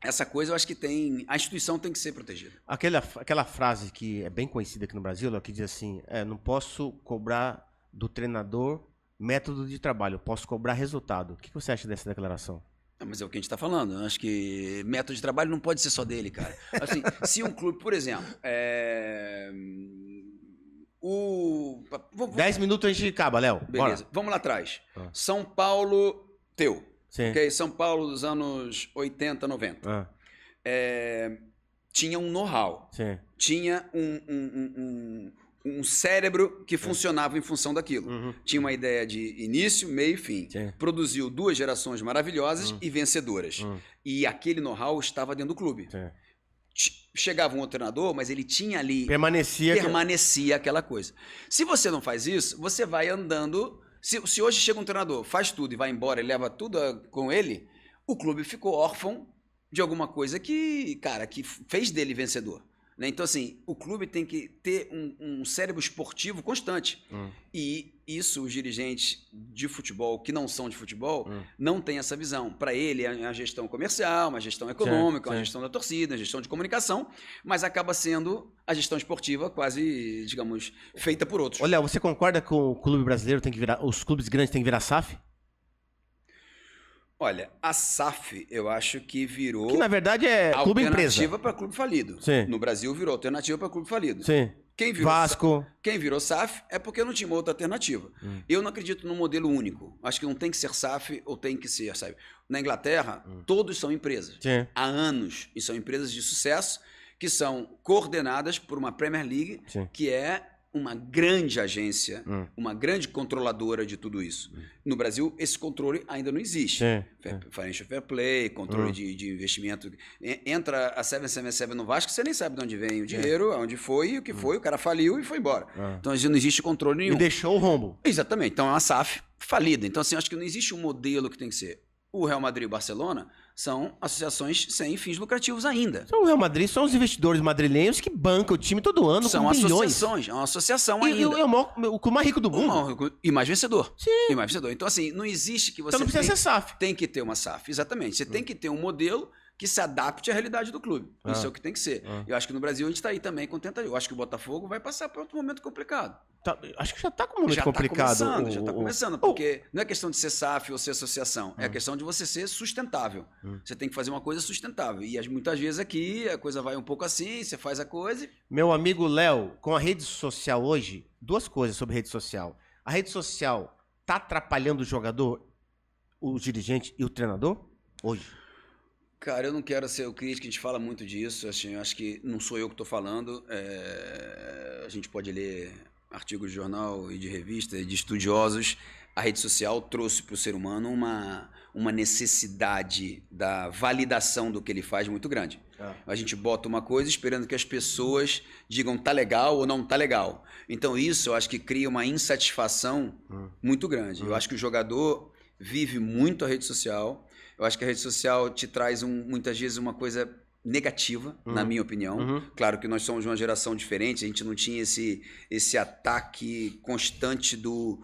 Essa coisa, eu acho que tem... A instituição tem que ser protegida. Aquela frase que é bem conhecida aqui no Brasil, que diz assim, não posso cobrar do treinador método de trabalho, eu posso cobrar resultado. O que você acha dessa declaração? Mas é o que a gente está falando. Eu acho que método de trabalho não pode ser só dele, cara. Assim, se um clube, por exemplo, 10 minutos a gente acaba, Léo. Beleza. Bora. Vamos lá atrás. São Paulo, teu. Sim. Okay? São Paulo dos anos 80, 90. Tinha um know-how. Tinha um cérebro que funcionava em função daquilo. Tinha uma ideia de início, meio e fim. Produziu 2 gerações maravilhosas e vencedoras. E aquele know-how estava dentro do clube. Chegava um outro treinador, mas ele tinha ali... Permanecia aquela coisa. Se você não faz isso, você vai andando... Se hoje chega um treinador, faz tudo e vai embora e leva tudo com ele, o clube ficou órfão de alguma coisa que fez dele vencedor. Né? Então, assim, o clube tem que ter um cérebro esportivo constante. E isso, os dirigentes de futebol, que não são de futebol, não têm essa visão. Para ele, é uma gestão comercial, uma gestão econômica, uma gestão da torcida, uma gestão de comunicação, mas acaba sendo a gestão esportiva quase, digamos, feita por outros. Olha, você concorda que o clube brasileiro tem que virar, os clubes grandes têm que virar SAF? Olha, a SAF, eu acho que virou... Que, na verdade, é clube empresa. Alternativa para clube falido. Sim. No Brasil, virou alternativa para clube falido. Sim. Quem virou SAF é porque não tinha uma outra alternativa. Eu não acredito num modelo único. Acho que não tem que ser SAF ou tem que ser, sabe? Na Inglaterra, todos são empresas. Sim. Há anos. E são empresas de sucesso que são coordenadas por uma Premier League, Sim. que é uma grande agência, uma grande controladora de tudo isso. No Brasil, esse controle ainda não existe. Financial Fair Play, controle de investimento. Entra a 777 no Vasco, você nem sabe de onde vem o dinheiro, aonde foi, o que foi, o cara faliu e foi embora. Então, não existe controle nenhum. E deixou o rombo. Exatamente. Então, é uma SAF falida. Então, assim, acho que não existe um modelo que tem que ser. O Real Madrid e o Barcelona são associações sem fins lucrativos ainda. O Real Madrid são os investidores madrilenhos que bancam o time todo ano são com bilhões. Associações, é uma associação e ainda. É o clube mais rico do mundo. E mais vencedor. Sim. E mais vencedor. Então, assim, não existe que você Então não precisa ser SAF. Tem que ter uma SAF, exatamente. Você tem que ter um modelo que se adapte à realidade do clube. Isso é o que tem que ser. Eu acho que no Brasil a gente está aí também com tentativa. Eu acho que o Botafogo vai passar por outro momento complicado. Acho que já está com um momento complicado. Já está começando, porque não é questão de ser SAF ou ser associação, é a questão de você ser sustentável. Você tem que fazer uma coisa sustentável. E muitas vezes aqui a coisa vai um pouco assim, você faz a coisa. Meu amigo Léo, com a rede social hoje, duas coisas sobre rede social. A rede social está atrapalhando o jogador, o dirigente e o treinador hoje? Cara, eu não quero ser o crítico, a gente fala muito disso, assim, eu acho que não sou eu que estou falando, a gente pode ler artigos de jornal e de revista e de estudiosos. A rede social trouxe para o ser humano uma necessidade da validação do que ele faz muito grande. A gente bota uma coisa esperando que as pessoas digam tá legal ou não tá legal. Então isso eu acho que cria uma insatisfação muito grande. Eu acho que o jogador vive muito a rede social. Eu acho que a rede social te traz muitas vezes uma coisa negativa, na minha opinião. Claro que nós somos uma geração diferente, a gente não tinha esse ataque constante do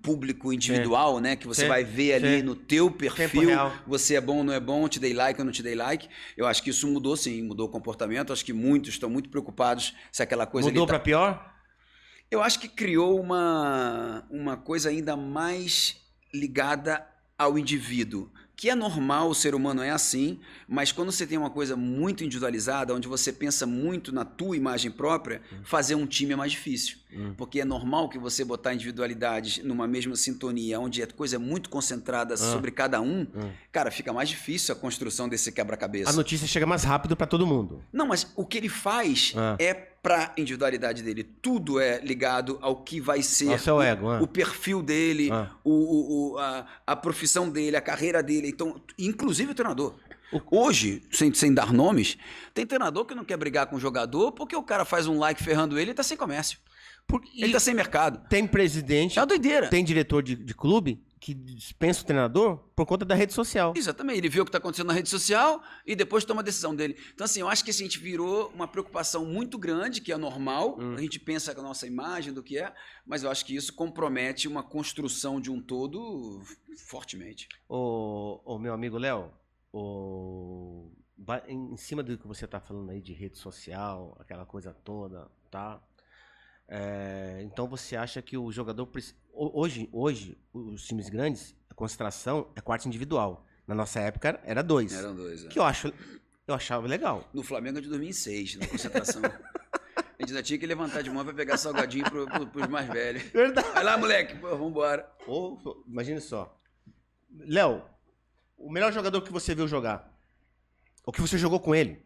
público individual, né? Que você vai ver ali no teu perfil, você é bom ou não é bom, te dei like ou não te dei like. Eu acho que isso mudou sim, mudou o comportamento. Acho que muitos estão muito preocupados se aquela coisa mudou para pior? Eu acho que criou uma coisa ainda mais ligada ao indivíduo. Que é normal, o ser humano é assim, mas quando você tem uma coisa muito individualizada, onde você pensa muito na tua imagem própria, fazer um time é mais difícil. Porque é normal que você botar individualidades numa mesma sintonia, onde a coisa é muito concentrada sobre cada um, cara, fica mais difícil a construção desse quebra-cabeça. A notícia chega mais rápido para todo mundo. Não, mas o que ele faz é para a individualidade dele. Tudo é ligado ao que vai ser seu ego, o perfil dele, a profissão dele, a carreira dele. Então, inclusive o treinador. Hoje, sem dar nomes, tem treinador que não quer brigar com o jogador porque o cara faz um like ferrando ele e tá sem comércio. Ele tá sem mercado. Tem presidente, é uma doideira. Tem diretor de clube que dispensa o treinador por conta da rede social. Exatamente. Ele vê o que está acontecendo na rede social e depois toma a decisão dele. Então, assim, eu acho que a gente virou uma preocupação muito grande, que é normal. A gente pensa com a nossa imagem do que é, mas eu acho que isso compromete uma construção de um todo fortemente. Ô meu amigo Léo, em cima do que você está falando aí de rede social, aquela coisa toda, tá? Então você acha que o jogador hoje os times grandes, a concentração é quarto individual. Na nossa época era 2. Eram 2, que eu achava legal. No Flamengo é de 2006, na concentração. A gente ainda tinha que levantar de mão para pegar salgadinho pros mais velhos. Verdade. Vai lá, moleque, vambora. Imagina só. Léo, o melhor jogador que você viu jogar? Ou que você jogou com ele?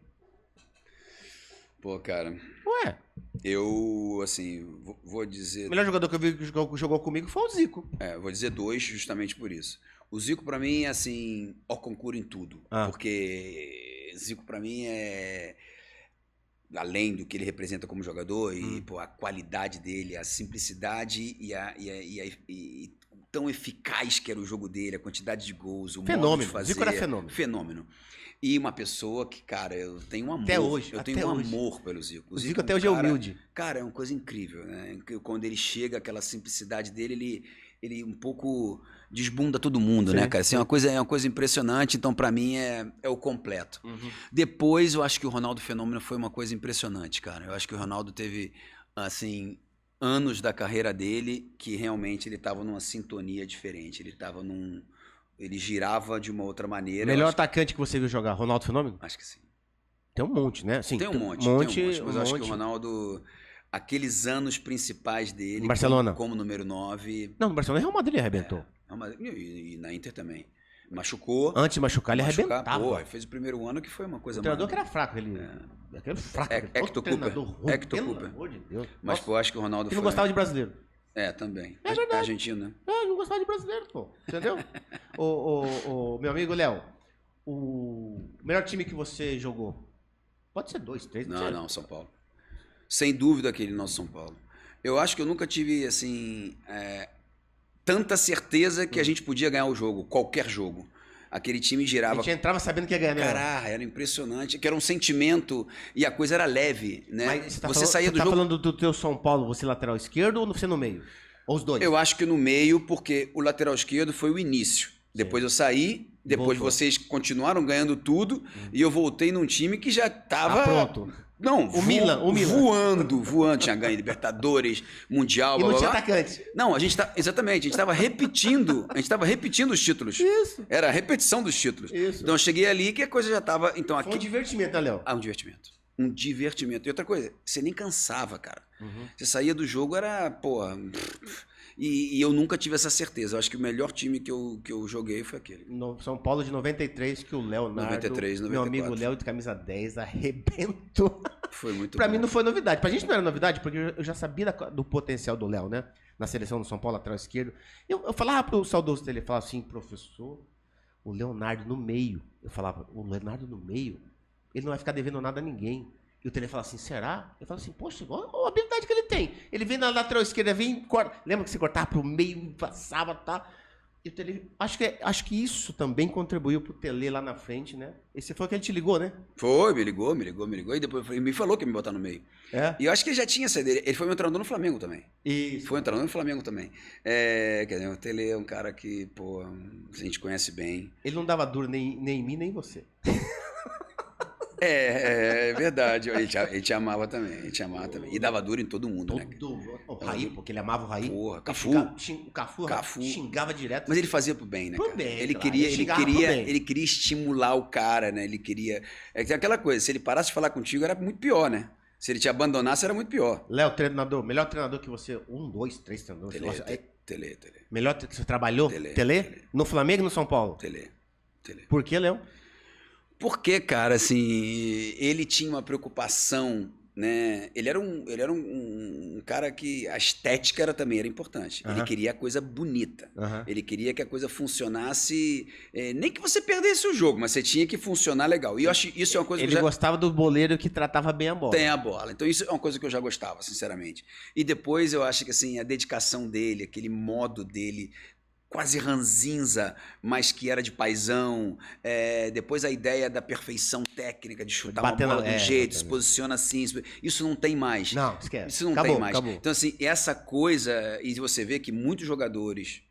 Pô, cara. Ué. Eu, assim, vou dizer... O melhor jogador que eu vi que jogou comigo foi o Zico. Vou dizer 2 justamente por isso. O Zico, pra mim, é assim, ó concurso em tudo. Porque Zico, pra mim, além do que ele representa como jogador, e pô, a qualidade dele, a simplicidade e tão eficaz que era o jogo dele, a quantidade de gols, o modo de fazer. Zico era fenômeno. Fenômeno. E uma pessoa que, cara, eu tenho um amor. Até hoje. Eu tenho um amor pelo Zico. O Zico até hoje é humilde. Cara, é uma coisa incrível, né? Quando ele chega, aquela simplicidade dele, ele um pouco desbunda todo mundo, né, cara? Assim, é uma coisa impressionante. Então, pra mim, é o completo. Depois, eu acho que o Ronaldo Fenômeno foi uma coisa impressionante, cara. Eu acho que o Ronaldo teve, assim, anos da carreira dele que realmente ele tava numa sintonia diferente. Ele girava de uma outra maneira. Melhor atacante que você viu jogar, Ronaldo Fenômeno? Acho que sim. Tem um monte, né? Sim, tem um monte. Mas eu acho que o Ronaldo, aqueles anos principais dele. No Barcelona. Como número 9. Não, no Barcelona Real Madrid arrebentou. E na Inter também. Machucou. Antes de machucar, ele arrebentava. Pô, fez o primeiro ano que foi uma coisa... O treinador que era fraco, aquele fraco. Hector Cooper. Pelo amor de Deus. Mas, pô, acho que o Ronaldo ele não gostava de brasileiro. Também. É verdade. Argentino, né? Ele não gostava de brasileiro, pô. Entendeu? o meu amigo Léo, o melhor time que você jogou? Pode ser 2, 3. Não, São Paulo. Sem dúvida aquele nosso São Paulo. Eu acho que eu nunca tive, assim, tanta certeza que a gente podia ganhar o jogo, qualquer jogo. Aquele time girava... A gente entrava sabendo que ia ganhar, né? Caralho, era impressionante. Que era um sentimento e a coisa era leve, né? Mas você saía do jogo... Você tá falando do teu São Paulo, você lateral esquerdo ou você no meio? Ou os dois? Eu acho que no meio, porque o lateral esquerdo foi o início. Sim. Depois eu saí, depois vocês continuaram ganhando tudo e eu voltei num time que já tava... pronto. Não, o Milan. Voando, tinha ganho Libertadores, Mundial, blá, blá, blá. E não tinha atacante. Não, exatamente, a gente estava repetindo os títulos. Isso. Era a repetição dos títulos. Isso. Então eu cheguei ali que a coisa já estava... Então, foi um divertimento, né, Léo? Um divertimento. Um divertimento. E outra coisa, você nem cansava, cara. Você saía do jogo, era, porra... E eu nunca tive essa certeza. Eu acho que o melhor time que eu joguei foi aquele. No São Paulo de 93, que o Leonardo, 93, 94. meu amigo Léo de camisa 10, arrebentou. Foi muito Pra bom. mim não foi novidade. Pra gente não era novidade, porque eu já sabia do potencial do Léo, né? Na seleção do São Paulo, lateral esquerdo. Eu falava pro saudoso dele, ele falava assim, professor, o Leonardo no meio. Eu falava, o Leonardo no meio, ele não vai ficar devendo nada a ninguém. E o Tele fala assim, será? Eu falo assim, poxa, olha a habilidade que ele tem. Ele vem na lateral esquerda, vem, corta. Lembra que você cortava pro meio, passava, tá? E o Tele, acho que isso também contribuiu pro Tele lá na frente, né? Esse foi que ele te ligou, né? Foi, me ligou. E depois me falou que ia me botar no meio. E eu acho que ele já tinha essa ideia. Ele foi meu treinador no Flamengo também. Isso. Foi meu treinador no Flamengo também. Quer dizer, o Tele é um cara que, pô, a gente conhece bem. Ele não dava duro nem em mim, nem em você. É verdade. Ele te amava também. E dava duro em todo mundo, né? O Raí, porque ele amava o Raí. Porra, Cafu. O Cafu xingava direto. Mas ele fazia pro bem, né? Pro bem, ele claro. queria estimular o cara, né? Ele queria... É aquela coisa, se ele parasse de falar contigo, era muito pior, né? Se ele te abandonasse, era muito pior. Léo, treinador, melhor treinador que você... 1, 2, 3 treinadores. Tele. Melhor que você trabalhou? Tele? No Flamengo e no São Paulo? Tele. Por que, Léo? Porque, cara, assim, ele tinha uma preocupação, né? Ele era um cara que a estética também era importante. Ele queria a coisa bonita. Ele queria que a coisa funcionasse, nem que você perdesse o jogo, mas você tinha que funcionar legal. E eu acho isso é uma coisa que ele gostava do boleiro que tratava bem a bola. Tem a bola. Então isso é uma coisa que eu já gostava, sinceramente. E depois eu acho que assim, a dedicação dele, aquele modo dele quase ranzinza, mas que era de paizão. Depois a ideia da perfeição técnica, de chutar uma bola do jeito, se posiciona assim. Isso não tem mais. Não, esquece. Isso não tem mais. Acabou. Então, assim, essa coisa... E você vê que muitos jogadores,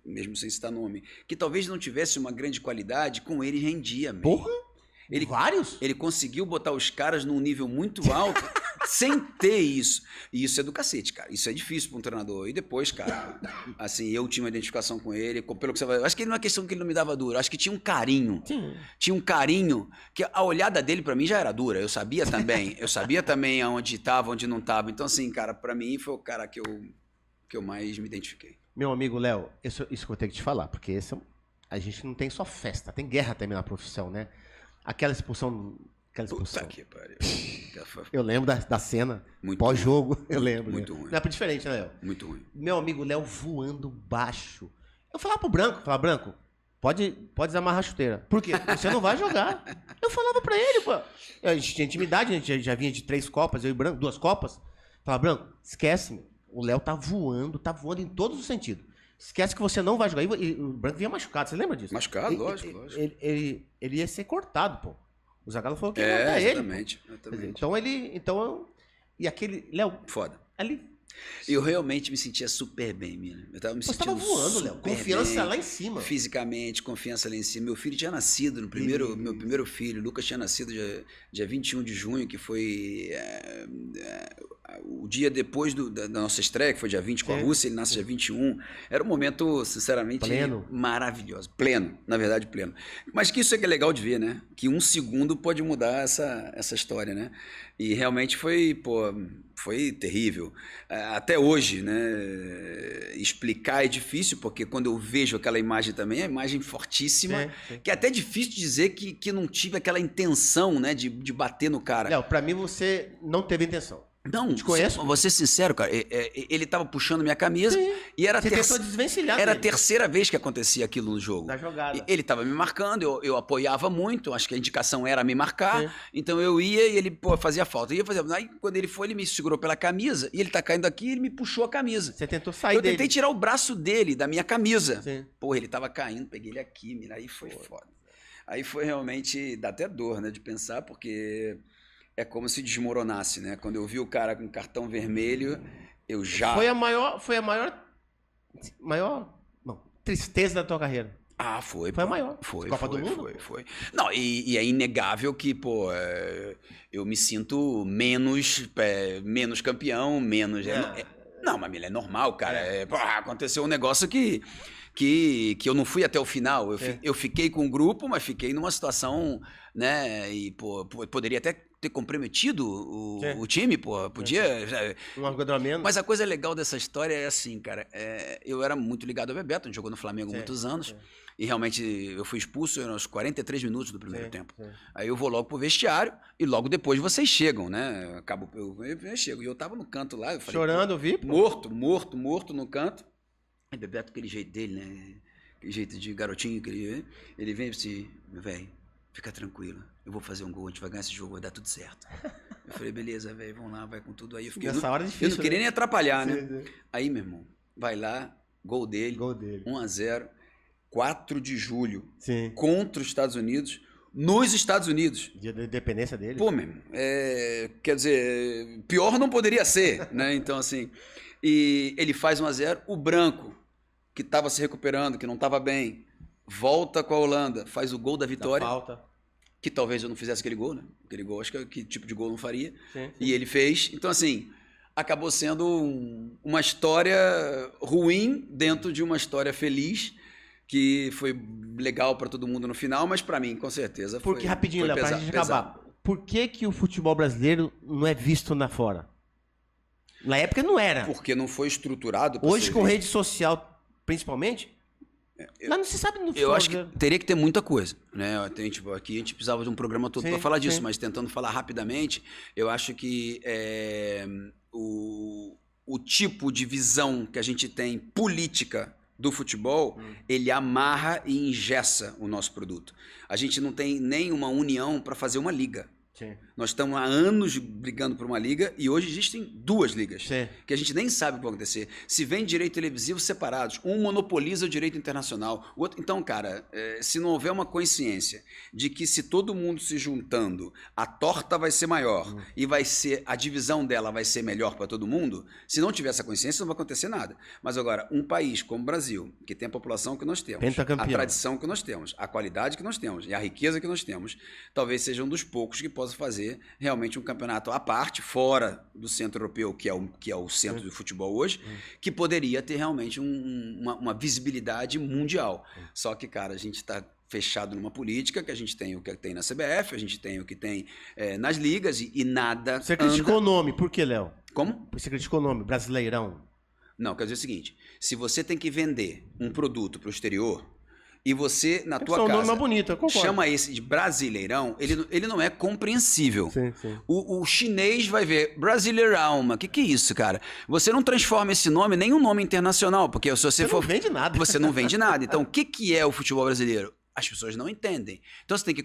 mesmo sem citar nome, que talvez não tivesse uma grande qualidade, com ele rendia mesmo. Porra! Vários? Ele conseguiu botar os caras num nível muito alto sem ter isso. E isso é do cacete, cara. Isso é difícil para um treinador. E depois, cara, assim, eu tinha uma identificação com ele. Pelo que você vai... Acho que não é questão que ele não me dava duro. Acho que tinha um carinho. Sim. Tinha um carinho que a olhada dele para mim já era dura. Eu sabia também. Eu sabia também aonde estava, onde não estava. Então, assim, cara, para mim foi o cara que eu mais me identifiquei. Meu amigo Léo, isso que eu tenho que te falar. Porque a gente não tem só festa. Tem guerra também na profissão, né? Aquela expulsão. Puta que pariu. Eu lembro da cena. Pós-jogo, eu lembro. Muito ruim. Não é diferente, né, Léo? Muito ruim. Meu amigo Léo voando baixo. Eu falava pro Branco, pode desamarrar a chuteira. Por quê? Você não vai jogar. Eu falava pra ele, pô. A gente tinha intimidade, a gente já vinha de 3 Copas, eu e Branco, 2 Copas. Falava, Branco, esquece-me. O Léo tá voando em todos os sentidos. Esquece que você não vai jogar. E o Branco vinha machucado, você lembra disso? Machucado, lógico. Ele ia ser cortado, pô. O Zagallo falou que ia matar ele. Exatamente. Então, e aquele... Léo... Foda. Ali... Eu realmente me sentia super bem, Mila. Eu tava me sentindo tava voando, Léo. Confiança bem, lá em cima. Fisicamente, confiança lá em cima. Meu filho tinha nascido no primeiro... Meu primeiro filho, Lucas, tinha nascido dia 21 de junho, que foi o dia depois da nossa estreia, que foi dia 20 com a Rússia, ele nasce dia 21. Era um momento, sinceramente, maravilhoso. Pleno, na verdade, pleno. Mas que isso é que é legal de ver, né? Que um segundo pode mudar essa história, né? E realmente foi terrível. Até hoje, né? Explicar é difícil, porque quando eu vejo aquela imagem também, é uma imagem fortíssima, que é até difícil dizer que não tive aquela intenção, né? De bater no cara. Léo, pra mim você não teve intenção. Não, vou ser sincero, cara. Ele tava puxando minha camisa e era a terceira vez que acontecia aquilo no jogo. Na jogada. Ele tava me marcando, eu apoiava muito, acho que a indicação era me marcar. Então eu ia e ele fazia falta. Aí quando ele foi, ele me segurou pela camisa e ele tá caindo aqui e ele me puxou a camisa. Você tentou sair dele. Eu tentei tirar o braço dele, da minha camisa. Porra, ele tava caindo, peguei ele aqui, mira, aí foi foda. Aí foi realmente, dá até dor, né, de pensar, porque... É como se desmoronasse, né? Quando eu vi o cara com cartão vermelho, eu já... Foi a maior tristeza da tua carreira. Ah, foi. Foi a maior. Foi. Copa do Mundo? Foi. Não, e é inegável que, eu me sinto menos campeão, menos... Não, mas é normal, cara. Aconteceu um negócio que eu não fui até o final. Eu fiquei com o grupo, mas fiquei numa situação, né? E, poderia até ter comprometido o time, podia... Um jogador a menos. Mas a coisa legal dessa história é assim, cara, eu era muito ligado ao Bebeto, a gente jogou no Flamengo há muitos anos, e realmente eu fui expulso aos 43 minutos do primeiro tempo. Aí eu vou logo pro vestiário, e logo depois vocês chegam, né? Eu chego, e eu tava no canto lá, eu falei... Chorando, eu vi? Morto no canto. Aí Bebeto, aquele jeito dele, né? Aquele jeito de garotinho que ele vem assim, velho, fica tranquilo, eu vou fazer um gol, a gente vai ganhar esse jogo, vai dar tudo certo. Eu falei, beleza, velho, vamos lá, vai com tudo aí. Nessa hora é difícil, eu não queria nem atrapalhar, né? Sim. Aí, meu irmão, vai lá, gol dele. 1-0, 4 de julho, contra os Estados Unidos, nos Estados Unidos. Dia da independência dele. Pô, meu irmão, quer dizer, pior não poderia ser, né? Então, assim, e ele faz 1-0, o branco, que estava se recuperando, que não estava bem, volta com a Holanda, faz o gol da vitória. Da falta. Que talvez eu não fizesse aquele gol, né? Aquele gol, acho que tipo de gol eu não faria. E ele fez. Então, assim, acabou sendo uma história ruim dentro de uma história feliz, que foi legal para todo mundo no final, mas para mim, com certeza, foi. Porque, rapidinho, Léo, pra gente acabar. Por que o futebol brasileiro não é visto lá fora? Na época não era. Porque não foi estruturado. Hoje, com rede social, principalmente, lá não se sabe no futebol. Eu acho que teria que ter muita coisa, né? Aqui a gente precisava de um programa todo para falar disso, mas tentando falar rapidamente, eu acho que o tipo de visão que a gente tem política do futebol, ele amarra e engessa o nosso produto. A gente não tem nem uma união para fazer uma liga. Nós estamos há anos brigando por uma liga e hoje existem 2 ligas que a gente nem sabe o que vai acontecer. Se vem direito televisivo separados, um monopoliza o direito internacional, o outro... Então, cara, se não houver uma consciência de que se todo mundo se juntando, a torta vai ser maior e a divisão dela vai ser melhor para todo mundo, se não tiver essa consciência, não vai acontecer nada. Mas agora, um país como o Brasil, que tem a população que nós temos, a tradição que nós temos, a qualidade que nós temos e a riqueza que nós temos, talvez seja um dos poucos que possa fazer realmente um campeonato à parte, fora do centro europeu, que é o centro do futebol hoje, que poderia ter realmente uma visibilidade mundial. Só que, cara, a gente está fechado numa política, que a gente tem o que tem na CBF, a gente tem o que tem nas ligas e nada. Você criticou o nome, por que, Léo? Como? Você criticou o nome, Brasileirão. Não, quer dizer o seguinte, se você tem que vender um produto para o exterior, e você, na tua casa, nome mais bonito, eu concordo. Chama esse de Brasileirão, ele não é compreensível. O chinês vai ver Brasileirão, mas que é isso, cara? Você não transforma esse nome em nenhum nome internacional, porque se você for... não vende nada. Você não vende nada. Então, o que é o futebol brasileiro? As pessoas não entendem. Então, você tem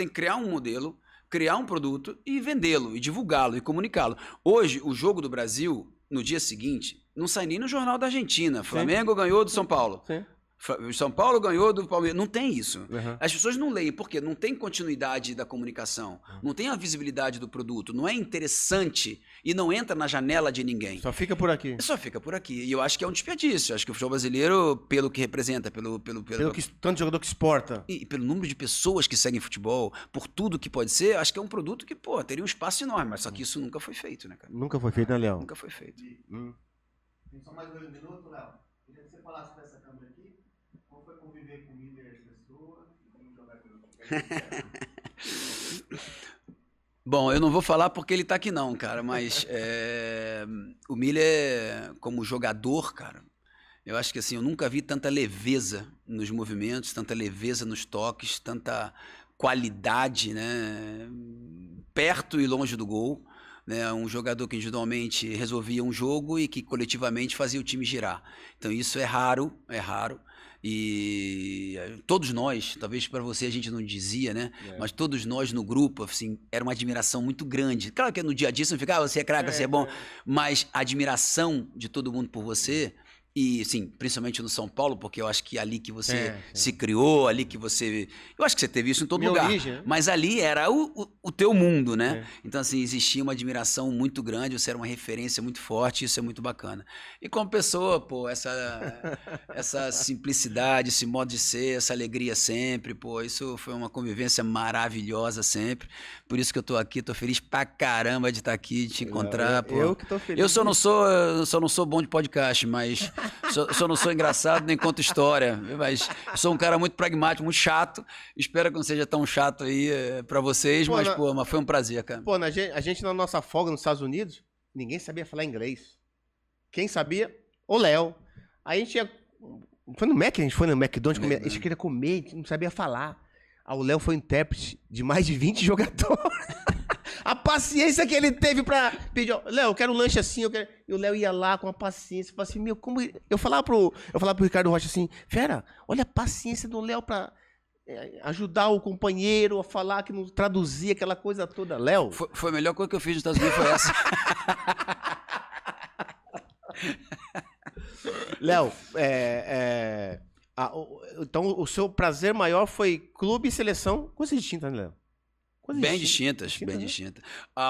que criar um modelo, criar um produto e vendê-lo, e divulgá-lo, e comunicá-lo. Hoje, o jogo do Brasil, no dia seguinte, não sai nem no jornal da Argentina. Flamengo ganhou do São Paulo. O São Paulo ganhou do Palmeiras. Não tem isso. Uhum. As pessoas não leem, porque não tem continuidade da comunicação, não tem a visibilidade do produto, não é interessante e não entra na janela de ninguém. Só fica por aqui. Só fica por aqui. E eu acho que é um desperdício. Acho que o futebol brasileiro, pelo que representa, Pelo tanto jogador que exporta. E pelo número de pessoas que seguem futebol, por tudo que pode ser, acho que é um produto que, pô, teria um espaço enorme. Mas só que isso nunca foi feito, né, cara? Nunca foi feito, né, Léo? Nunca foi feito. Tem só mais 2 minutos, Léo. Queria que você falasse pra essa câmera aqui. Como foi conviver com o Miller e as pessoas e jogar pelo Bom, eu não vou falar porque ele tá aqui não, cara, mas o Miller, como jogador, cara, eu acho que assim, eu nunca vi tanta leveza nos movimentos, tanta leveza nos toques, tanta qualidade, né, perto e longe do gol, né, um jogador que individualmente resolvia um jogo e que coletivamente fazia o time girar. Então isso é raro, e todos nós, talvez para você a gente não dizia, né? Mas todos nós no grupo, assim, era uma admiração muito grande. Claro que no dia a dia você não fica, você é craque, você é bom, mas a admiração de todo mundo por você, e sim, principalmente no São Paulo, porque eu acho que ali que você se criou, ali que você... Eu acho que você teve isso em todo lugar, origem, né? mas ali era o teu mundo, né? Então, assim, existia uma admiração muito grande, você era uma referência muito forte, isso é muito bacana. E como pessoa, pô, essa simplicidade, esse modo de ser, essa alegria sempre, pô, isso foi uma convivência maravilhosa sempre. Por isso que eu tô aqui, tô feliz pra caramba de estar aqui, de te encontrar, pô. Eu que tô feliz. Eu só não sou bom de podcast, mas só não sou engraçado nem conto história, mas sou um cara muito pragmático, muito chato. Espero que não seja tão chato aí pra vocês, mas foi um prazer, cara. Pô, a gente na nossa folga nos Estados Unidos, ninguém sabia falar inglês. Quem sabia? O Léo. Aí a gente ia... Foi no Mac, a gente foi no McDonald's, a gente queria comer, a gente não sabia falar. Aí o Léo foi intérprete de mais de 20 jogadores. A paciência que ele teve pra pedir, Léo, eu quero um lanche assim, E o Léo ia lá com a paciência, falava assim, meu, como... Eu falava pro Ricardo Rocha assim, fera, olha a paciência do Léo pra ajudar o companheiro a falar, que não traduzia aquela coisa toda. Léo... Foi a melhor coisa que eu fiz nos Estados Unidos, foi essa. Léo, então o seu prazer maior foi clube e seleção, coisa distinta, né, Léo? Bem distintas.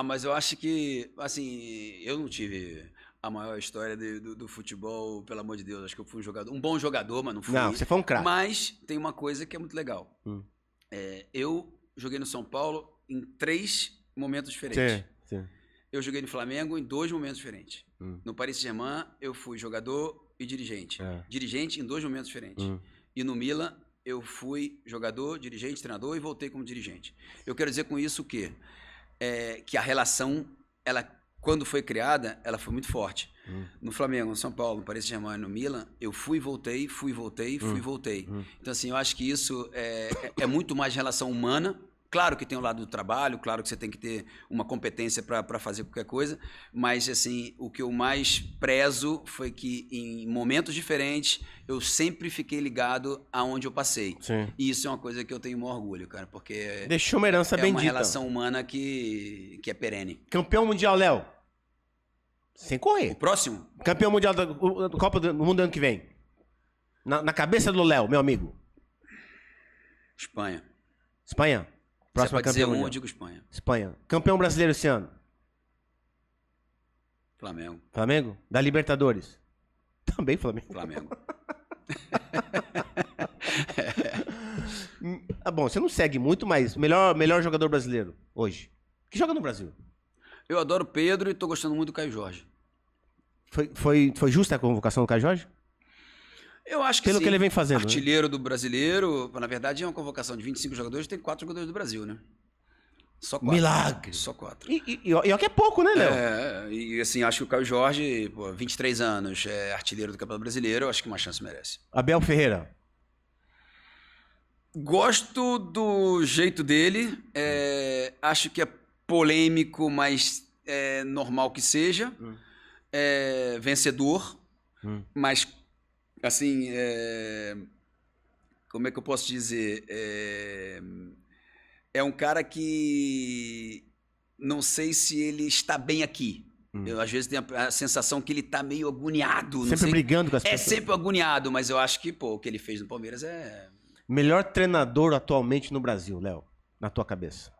Mas eu acho que, assim, eu não tive a maior história do futebol, pelo amor de Deus. Acho que eu fui um bom jogador, mas não fui. Não, você foi um craque. Mas tem uma coisa que é muito legal. Eu joguei no São Paulo em 3 momentos diferentes. Sim. Eu joguei no Flamengo em 2 momentos diferentes. No Paris Saint-Germain, eu fui jogador e dirigente. Dirigente em 2 momentos diferentes. E no Milan, eu fui jogador, dirigente, treinador e voltei como dirigente. Eu quero dizer com isso o quê? Que a relação, quando foi criada, ela foi muito forte. No Flamengo, no São Paulo, no Paris Saint-Germain, no Milan, eu fui e voltei. Então, assim, eu acho que isso é muito mais relação humana. Claro que tem o lado do trabalho, claro que você tem que ter uma competência para fazer qualquer coisa, mas assim, o que eu mais prezo foi que em momentos diferentes eu sempre fiquei ligado aonde eu passei. Sim. E isso é uma coisa que eu tenho um orgulho, cara, porque deixou uma herança bendita. É uma relação humana que é perene. Campeão mundial, Léo. Sem correr. O próximo? Campeão mundial da Copa do Mundo ano que vem. Na cabeça do Léo, meu amigo. Espanha. Próximo pode campeão dizer mundial. eu digo Espanha. Espanha. Campeão brasileiro esse ano. Flamengo. Da Libertadores. Também Flamengo. Bom, você não segue muito, mas melhor jogador brasileiro hoje. Que joga no Brasil? Eu adoro o Pedro e tô gostando muito do Caio Jorge. Foi justa a convocação do Caio Jorge? Eu acho que pelo sim. Que ele vem fazendo. Artilheiro do brasileiro, na verdade é uma convocação de 25 jogadores, tem 4 jogadores do Brasil, né? Só 4. Milagre. Só 4. E ó que é pouco, né, Léo? E assim, acho que o Caio Jorge, 23 anos, é artilheiro do Campeonato Brasileiro, eu acho que uma chance merece. Abel Ferreira. Gosto do jeito dele, acho que é polêmico, mas é normal que seja. É vencedor, mas assim, como é que eu posso dizer? É um cara que não sei se ele está bem aqui. Eu, às vezes, tenho a sensação que ele tá meio agoniado. Sempre brigando com as pessoas. pessoas. É sempre agoniado, mas eu acho que, pô, o que ele fez no Palmeiras é... Melhor treinador atualmente no Brasil, Léo, na tua cabeça.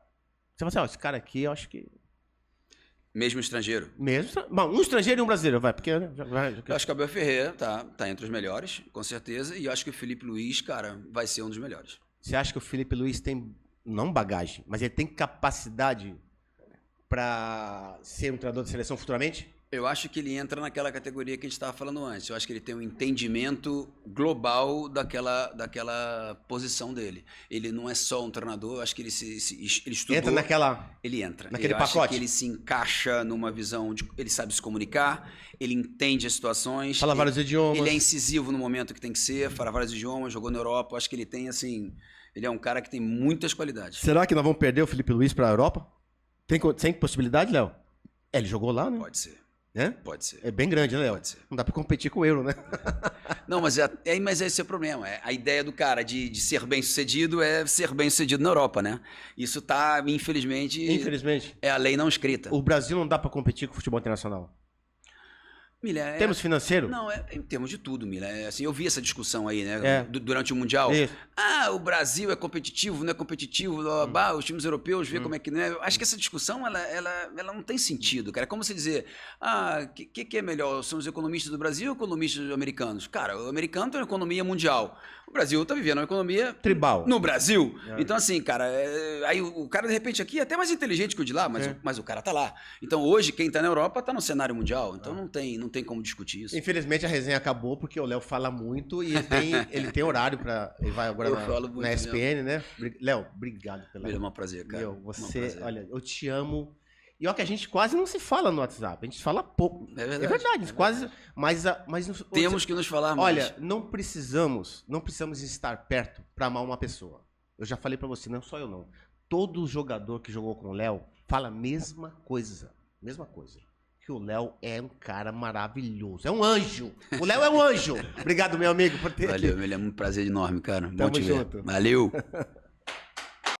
Você fala assim, ó, esse cara aqui, eu acho que... Mesmo estrangeiro? Mesmo. Bom, um estrangeiro e um brasileiro, vai, porque... Eu acho que o Abel Ferreira tá entre os melhores, com certeza, e eu acho que o Felipe Luiz, cara, vai ser um dos melhores. Você acha que o Felipe Luiz tem, não bagagem, mas ele tem capacidade para ser um treinador de seleção futuramente? Eu acho que ele entra naquela categoria que a gente estava falando antes. Eu acho que ele tem um entendimento global daquela posição dele. Ele não é só um treinador, eu acho que ele estudou. Entra naquela... Ele entra. Naquele eu pacote? Acho que ele se encaixa numa visão de... Ele sabe se comunicar, ele entende as situações. Fala vários idiomas. Ele é incisivo no momento que tem que ser, fala vários idiomas, jogou na Europa. Eu acho que ele tem, assim... Ele é um cara que tem muitas qualidades. Será que nós vamos perder o Felipe Luiz para a Europa? Tem possibilidade, Léo? Ele jogou lá, né? Pode ser. É? Pode ser. É bem grande, né, Léo? Pode ser. Não dá pra competir com o Euro, né? Não, mas esse é o problema. A ideia do cara de ser bem-sucedido é ser bem-sucedido na Europa, né? Isso tá, infelizmente... Infelizmente. É a lei não escrita. O Brasil não dá pra competir com o futebol internacional. Milha, Temos financeiro? Não, em termos de tudo, Milha. Assim, eu vi essa discussão aí, né? Durante o Mundial. Isso. Ah, o Brasil é competitivo, não é competitivo, os times europeus vê como é que não é. Eu acho que essa discussão, ela não tem sentido, cara. É como você dizer, que é melhor? São os economistas do Brasil ou economistas americanos? Cara, o americano tem uma economia mundial. O Brasil tá vivendo uma economia... Tribal. No Brasil. Então, assim, cara, aí o cara, de repente, aqui é até mais inteligente que o de lá, mas o cara tá lá. Então, hoje, quem tá na Europa tá no cenário mundial. Então, não tem como discutir isso. Infelizmente, a resenha acabou porque o Léo fala muito e ele tem horário pra... Ele vai agora na ESPN, né? Léo, obrigado pela... É um prazer, cara. Meu, você... Olha, eu te amo. E ó que a gente quase não se fala no WhatsApp. A gente fala pouco. É verdade. É verdade. Quase... Mas temos que nos falar mais. Olha, não precisamos estar perto pra amar uma pessoa. Eu já falei pra você, não só eu não. Todo jogador que jogou com o Léo fala a mesma coisa. Mesma coisa. Que o Léo é um cara maravilhoso. É um anjo. O Léo é um anjo. Obrigado, meu amigo, por ter Valeu, ele é um prazer enorme, cara. Bom Tamo te ver. junto. Valeu.